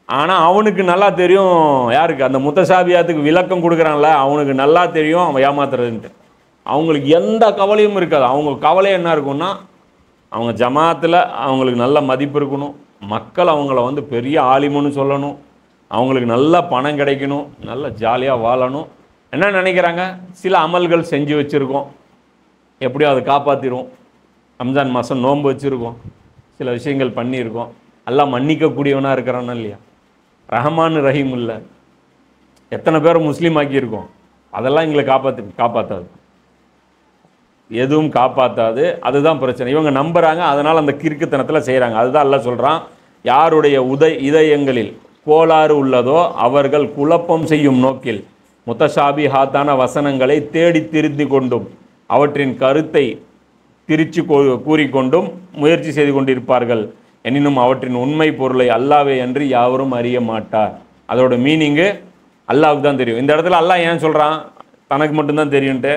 ஆனால் அவனுக்கு நல்லா தெரியும், யாருக்கு? அந்த முத்தசாபியாத்துக்கு விளக்கம் கொடுக்குறான்ல, அவனுக்கு நல்லா தெரியும் அவன் ஏமாத்துறதுன்ட்டு. அவங்களுக்கு எந்த கவலையும் இருக்காது. அவங்க கவலை என்ன இருக்குன்னா, அவங்க ஜமாத்தில் அவங்களுக்கு நல்ல மதிப்பு இருக்கணும், மக்கள் அவங்கள வந்து பெரிய ஆலிமுன்னு சொல்லணும், அவங்களுக்கு நல்ல பணம் கிடைக்கணும், நல்ல ஜாலியாக வாழணும். என்ன நினைக்கிறாங்க? சில அமல்கள் செஞ்சு வச்சுருக்கோம், எப்படியோ அதை காப்பாற்றிடுவோம். ரம்ஜான் மாதம் நோன்பு வச்சுருக்கோம், சில விஷயங்கள் பண்ணியிருக்கோம், எல்லாம் மன்னிக்கக்கூடியவனாக இருக்கிறானா இல்லையா? ரஹ்மான் ரஹீம் இல்லை. எத்தனை பேரை முஸ்லீம் ஆக்கியிருக்கோம், அதெல்லாம் எங்களை காப்பாற்றாது, எதுவும் காப்பாற்றாது. அதுதான் பிரச்சனை. இவங்க நம்புகிறாங்க, அதனால் அந்த கிறுக்குத்தனத்தில் செய்கிறாங்க. அதுதான் அல்லாஹ் சொல்கிறான், யாருடைய இதயங்களில் கோளாறு உள்ளதோ அவர்கள் குழப்பம் செய்யும் நோக்கில் முத்தஷாபிஹாத்தான வசனங்களை தேடி திருத்தி கொண்டும் அவற்றின் கருத்தை திரிச்சு கூறிக்கொண்டும் முயற்சி செய்து கொண்டிருப்பார்கள். எனினும் அவற்றின் உண்மை பொருளை அல்லாஹ்வே அன்றி யாவரும் அறிய மாட்டார். அதோட மீனிங்கு அல்லாஹ்வுக்கு தான் தெரியும். இந்த இடத்துல அல்லாஹ் ஏன் சொல்கிறான் தனக்கு மட்டும்தான் தெரியும்ட்டு?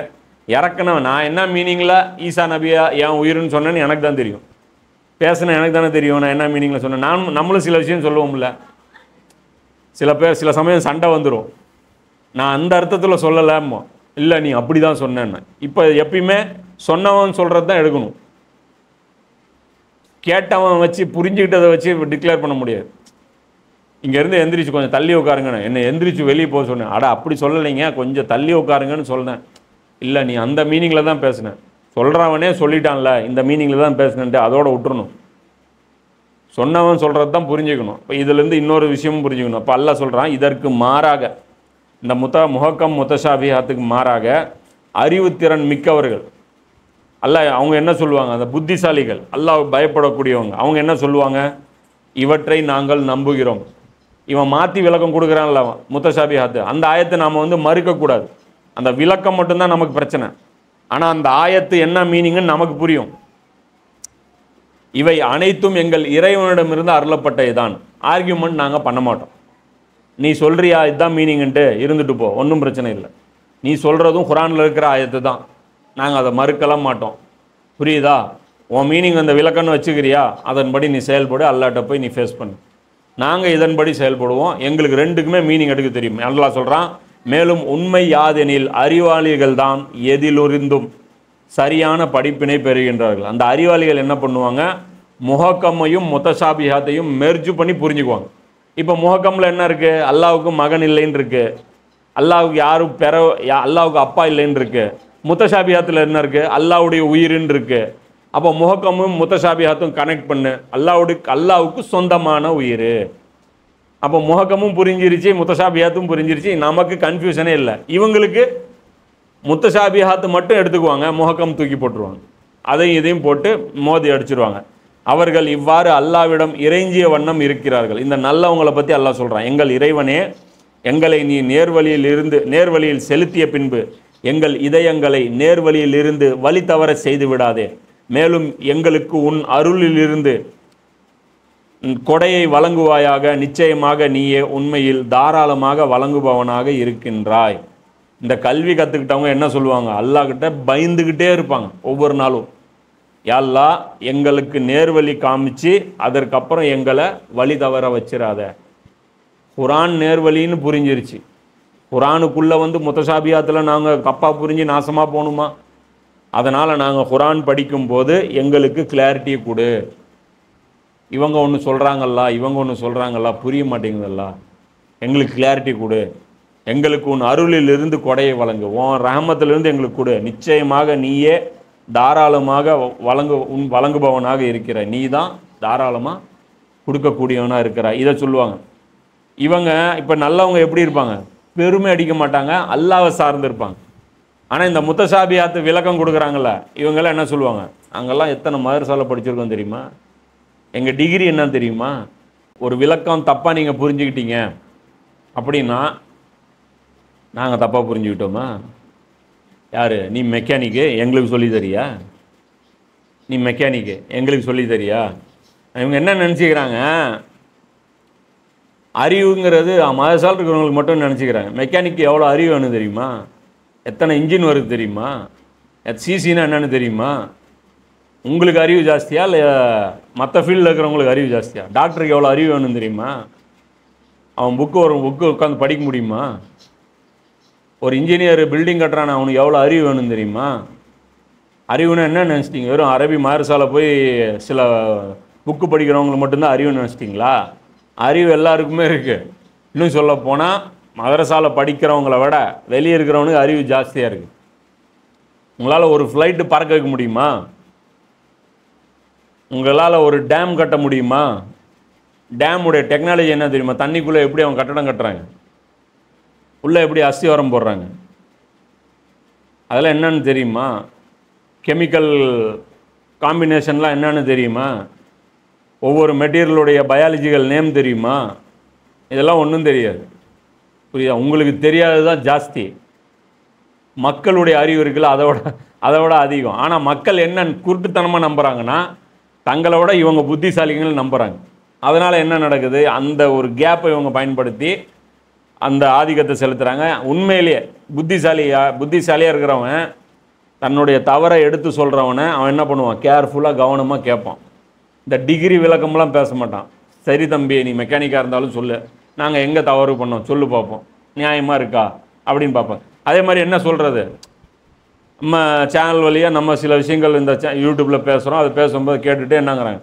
இறக்கணும் நான் என்ன மீனிங்கில் ஈசா நபியா என் உயிர்னு சொன்னேன்னு எனக்கு தான் தெரியும், பேசுன எனக்கு தானே தெரியும் நான் என்ன மீனிங்கில் சொன்னேன். நம்மளும் சில விஷயம் சொல்லுவோம்ல, சில சமயம் சண்டை வந்துடும், நான் அந்த அர்த்தத்தில் சொல்லலாமோ, இல்லை நீ அப்படி தான் சொன்னேன்னு. இப்போ எப்பயுமே சொன்னவன் சொல்கிறது தான் எடுக்கணும், கேட்டவன் வச்சு புரிஞ்சுக்கிட்டதை வச்சு டிக்ளேர் பண்ண முடியாது. இங்கேருந்து எந்திரிச்சு கொஞ்சம் தள்ளி உட்காருங்கன்னு என்னை எந்திரிச்சு வெளியே போக சொன்னேன். அட அப்படி சொல்லலைங்க, கொஞ்சம் தள்ளி உட்காருங்கன்னு சொன்னேன். இல்லை நீ அந்த மீனிங்கில் தான் பேசுனேன், சொல்கிறவனே சொல்லிட்டான்ல இந்த மீனிங்கில் தான் பேசுனேன்ட்டு அதோட விட்டுறணும். சொன்னவன் சொல்கிறது தான் புரிஞ்சுக்கணும். இப்போ இதுலேருந்து இன்னொரு விஷயமும் புரிஞ்சுக்கணும். இப்போ அல்லாஹ் சொல்கிறான், இதற்கு மாறாக இந்த முஹக்கம் முத்தஷாபிஹாத்துக்கு மாறாக அறிவுத்திறன் மிக்கவர்கள் அல்லாஹ் அவங்க என்ன சொல்லுவாங்க? அந்த புத்திசாலிகள், அல்லாஹ் பயப்படக்கூடியவங்க, அவங்க என்ன சொல்லுவாங்க? இவற்றை நாங்கள் நம்புகிறோம். இவன் மாற்றி விளக்கம் கொடுக்குறான்ல முத்தஷாபிஹாத்து, அந்த ஆயத்தை நாம் வந்து மறுக்கக்கூடாது. அந்த விளக்கம் மட்டும்தான் நமக்கு பிரச்சனை. ஆனால் அந்த ஆயத்து என்ன மீனிங்னு நமக்கு புரியும். இவை அனைத்தும் எங்கள் இறைவனிடமிருந்து அருளப்பட்டது தான். ஆர்கியூமெண்ட் நாங்கள் பண்ண மாட்டோம். நீ சொல்கிறியா இதுதான் மீனிங்ன்ட்டு இருந்துட்டு போ, ஒன்றும் பிரச்சனை இல்லை. நீ சொல்கிறதும் குரானில் இருக்கிற ஆயத்து தான், நாங்கள் அதை மறுக்கலாம் மாட்டோம். புரியுதா? உன் மீனிங் அந்த விளக்கம்னு வச்சுக்கிறியா, அதன்படி நீ செயல்படு, அல்லாட்ட போய் நீ ஃபேஸ் பண்ணு. நாங்கள் இதன்படி செயல்படுவோம், எங்களுக்கு ரெண்டுக்குமே மீனிங் எடுக்க தெரியும். அல்லாஹ் சொல்கிறான், மேலும் உண்மை யாதெனில் அறிவாளிகள் தான் எதிலிருந்தும் சரியான படிப்பினை பெறுகின்றார்கள். அந்த அறிவாளிகள் என்ன பண்ணுவாங்க? முஹக்கமையும் முத்தஷாபிஹாத்தையும் மெர்ஜ் பண்ணி புரிஞ்சுக்குவாங்க. இப்போ முஹக்கமில் என்ன இருக்குது? அல்லாஹ்வுக்கு மகன் இல்லைன்னு இருக்குது, அல்லாஹ்வுக்கு யாரும் அல்லாஹ்வுக்கு அப்பா இல்லைன்னு இருக்குது. முத்தஷாபிஹாத்தில் என்ன இருக்குது? அல்லாஹ்வுடைய உயிரின்னு இருக்குது. அப்போ முஹக்கமும் முத்தஷாபிஹாத்தும் கனெக்ட் பண்ணு, அல்லாஹ்வுக்கு சொந்தமான உயிர். அப்போ முஹக்கமும் புரிஞ்சிருச்சு, முத்தஷாபிஹாத்தும் புரிஞ்சிருச்சு, நமக்கு கன்ஃபியூஷனே இல்லை. இவங்களுக்கு முத்தஷாபிஹாத்து மட்டும் எடுத்துக்குவாங்க, முஹக்கம் தூக்கி போட்டுருவாங்க, அதையும் இதையும் போட்டு மோதி அடிச்சிருவாங்க. அவர்கள் இவ்வாறு அல்லாஹ்விடம் இறைஞ்சிய வண்ணம் இருக்கிறார்கள். இந்த நல்லவங்களை பற்றி அல்லாஹ் சொல்கிறான், எங்கள் இறைவனே, எங்களை நீ நேர்வழியில் செலுத்திய பின்பு எங்கள் இதயங்களை நேர்வழியில் இருந்து வழி தவற செய்து விடாதே. மேலும் எங்களுக்கு உன் அருளிலிருந்து கொடையை வழங்குவாயாக. நிச்சயமாக நீயே உண்மையில் தாராளமாக வழங்குபவனாக இருக்கின்றாய். இந்த கல்வி கற்றுக்கிட்டவங்க என்ன சொல்லுவாங்க? அல்லாஹ்கிட்ட பயந்துக்கிட்டே இருப்பாங்க ஒவ்வொரு நாளும். யா அல்லாஹ் எங்களுக்கு நேர்வழி காமிச்சு அதற்கப்புறம் எங்களை வழி தவற வச்சிடாத. குரான் நேர்வழின்னு புரிஞ்சிருச்சு, குரானுக்குள்ளே வந்து முத்தஷாபியாத்தில் நாங்கள் கப்பா புரிஞ்சு நாசமாக போகணுமா? அதனால் நாங்கள் குரான் படிக்கும்போது எங்களுக்கு கிளாரிட்டியை கொடு. இவங்க ஒன்று சொல்கிறாங்கல்ல, இவங்க ஒன்று சொல்கிறாங்கல்ல, புரிய மாட்டேங்குதல்ல, எங்களுக்கு கிளாரிட்டி கொடு. எங்களுக்கு உன் அருளில் இருந்து கொடையை வழங்கு, உன் ரஹமத்திலிருந்து எங்களுக்கு கொடு. நிச்சயமாக நீயே தாராளமாக வழங்குபவனாக இருக்கிற, நீ தான் தாராளமாக கொடுக்கக்கூடியவனாக இருக்கிறாய். இதை சொல்லுவாங்க இவங்க. இப்போ நல்லவங்க எப்படி இருப்பாங்க? பெருமை அடிக்க மாட்டாங்க, அல்லாஹ்வை சார்ந்து இருப்பாங்க. ஆனால் இந்த முத்தஷாபியாத்து விளக்கம் கொடுக்குறாங்கல்ல, இவங்கெல்லாம் என்ன சொல்லுவாங்க? அங்கெல்லாம் எத்தனை மதரசால படிச்சிருக்கோம் தெரியுமா? எங்கள் டிகிரி என்ன தெரியுமா? ஒரு விளக்கம் தப்பாக நீங்கள் புரிஞ்சுக்கிட்டீங்க, அப்படின்னா நாங்கள் தப்பாக புரிஞ்சுக்கிட்டோமா? யார் நீ மெக்கானிக்கு எங்களுக்கு சொல்லி தரியா? நீ மெக்கானிக்கு எங்களுக்கு சொல்லி தரியா? இவங்க என்ன நினச்சிக்கிறாங்க, அறிவுங்கிறது மதசால் இருக்கிறவங்களுக்கு மட்டும் நினச்சிக்கிறாங்க. மெக்கானிக்கு எவ்வளோ அறிவு வேணும் தெரியுமா? எத்தனை இன்ஜின் வருது தெரியுமா? சிசின்னா என்னென்னு தெரியுமா? உங்களுக்கு அறிவு ஜாஸ்தியா இல்லை மற்ற ஃபீல்டில் இருக்கிறவங்களுக்கு அறிவு ஜாஸ்தியா? டாக்டருக்கு எவ்வளோ அறிவு வேணும் தெரியுமா? அவன் புக்கு உட்காந்து படிக்க முடியுமா? ஒரு இன்ஜினியர் பில்டிங் கட்டுறான், அவனுக்கு எவ்வளோ அறிவு வேணும் தெரியுமா? அறிவுன்னு என்ன நினச்சிட்டிங்க? வெறும் அரபி மாரசால போய் சில புக்கு படிக்கிறவங்களுக்கு மட்டும்தான் அறிவுன்னு நினச்சிட்டிங்களா? அறிவு எல்லாருக்குமே இருக்குது. இன்னும் சொல்ல போனால் மதரசாவில் படிக்கிறவங்கள விட வெளியே இருக்கிறவனுக்கு அறிவு ஜாஸ்தியாக இருக்குது. உங்களால் ஒரு ஃப்ளைட்டு பறக்க வைக்க முடியுமா? உங்களால் ஒரு டேம் கட்ட முடியுமா? டேமுடைய டெக்னாலஜி என்ன தெரியுமா? தண்ணிக்குள்ளே எப்படி அவங்க கட்டடம் கட்டுறாங்க, உள்ளே எப்படி அஸ்திவாரம் போடுறாங்க, அதெல்லாம் என்னன்னு தெரியுமா? கெமிக்கல் காம்பினேஷன்லாம் என்னன்னு தெரியுமா? ஒவ்வொரு மெட்டீரியலுடைய பயாலஜிக்கல் நேம் தெரியுமா? இதெல்லாம் ஒன்றும் தெரியாது. புரியுதா? உங்களுக்கு தெரியாது தான் ஜாஸ்தி. மக்களுடைய அறிவு இருக்குல்ல, அதை விட அதிகம். ஆனால் மக்கள் என்ன குருட்டுத்தனமாக நம்புகிறாங்கன்னா, தங்களை விட இவங்க புத்திசாலிகள் நம்புகிறாங்க. அதனால் என்ன நடக்குது, அந்த ஒரு கேப்பை இவங்க பயன்படுத்தி அந்த ஆதிக்கத்தை செலுத்துகிறாங்க. உண்மையிலேயே புத்திசாலியாக இருக்கிறவன் தன்னுடைய தவறை எடுத்து சொல்கிறவனை அவன் என்ன பண்ணுவான், கேர்ஃபுல்லாக கவனமாக கேட்பான். இந்த டிகிரி விளக்கம்லாம் பேச மாட்டான். சரி தம்பி, நீ மெக்கானிக்காக இருந்தாலும் சொல்லு, நாங்கள் எங்கே தவறு பண்ணோம் சொல்லு பார்ப்போம், நியாயமாக இருக்கா அப்படின்னு பார்ப்போம். அதே மாதிரி என்ன சொல்கிறது, நம்ம சேனல் வழியாக நம்ம சில விஷயங்கள் இந்த யூடியூப்பில் பேசுகிறோம். அது பேசும்போது கேட்டுகிட்டே என்னங்கிறாங்க,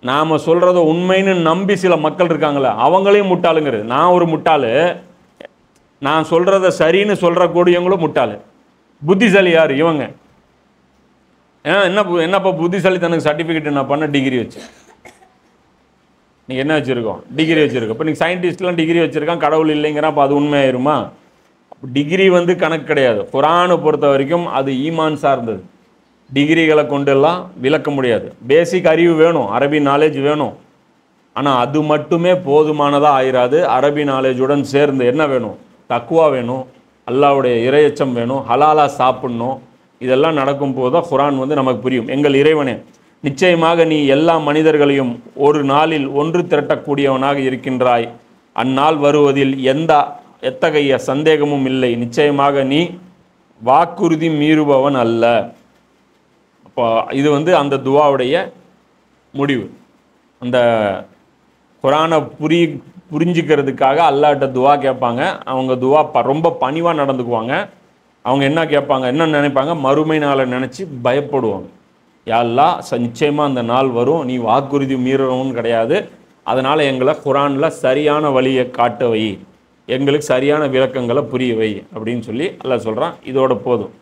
நாம் சொல்கிறத உண்மைன்னு நம்பி சில மக்கள் இருக்காங்களே, அவங்களையும் முட்டாளுங்கிறது. நான் ஒரு முட்டாள், நான் சொல்கிறத சரின்னு சொல்கிற கூடியவங்களும் முட்டாள். புத்திசாலி யார்? இவங்க. ஏன்னா என்னப்பா புத்திசாலித்தனுக்கு சர்டிஃபிகேட் என்ன பண்ண? டிகிரி வச்சு. நீங்கள் என்ன வச்சுருக்கோம்? டிகிரி வச்சுருக்கோம். இப்போ நீங்கள் சயின்டிஸ்ட்லாம் டிகிரி வச்சுருக்கான், கடவுள் இல்லைங்கிறான். அப்போ அது உண்மையாயிருமா? டிகிரி கணக்கு கிடையாது. குர்ஆனை பொறுத்த வரைக்கும் அது ஈமான் சார்ந்தது. டிகிரிகளை கொண்டெல்லாம் விளக்க முடியாது. பேசிக் அறிவு வேணும், அரபி நாலேஜ் வேணும். ஆனால் அது மட்டுமே போதுமானதாக ஆயிராது. அரபி நாலேஜுடன் சேர்ந்து என்ன வேணும்? தக்குவா வேணும், அல்லாஹ்வுடைய இறையச்சம் வேணும், ஹலாலாக சாப்பிட்ணும். இதெல்லாம் நடக்கும் போது தான் குர்ஆன் நமக்கு புரியும். எங்கள் இறைவனே, நிச்சயமாக நீ எல்லா மனிதர்களையும் ஒரு நாளில் ஒன்று திரட்டக்கூடியவனாக இருக்கின்றாய். அந்நாள் வருவதில் எத்தகைய சந்தேகமும் இல்லை. நிச்சயமாக நீ வாக்குறுதி மீறுபவன் அல்ல. அப்போ இது அந்த துவாவுடைய முடிவு. அந்த குர்ஆனை புரிஞ்சிக்கிறதுக்காக அல்லாஹ்ட்ட துவா கேட்பாங்க. அவங்க துவா ரொம்ப பணிவாக நடந்துக்குவாங்க. அவங்க என்ன கேட்பாங்க, என்ன நினைப்பாங்க, மறுமை நாளை நினச்சி பயப்படுவாங்க. யா அல்லாஹ், நிச்சயமாக அந்த நாள் வரும், நீ வாக்குறுதி மீறவும் கிடையாது, அதனால் எங்களை குர்ஆனில் சரியான வழியை காட்ட வை, எங்களுக்கு சரியான விளக்கங்களை புரிய வை அப்படின்னு சொல்லி அல்லாஹ் சொல்கிறான். இதோட போதும்.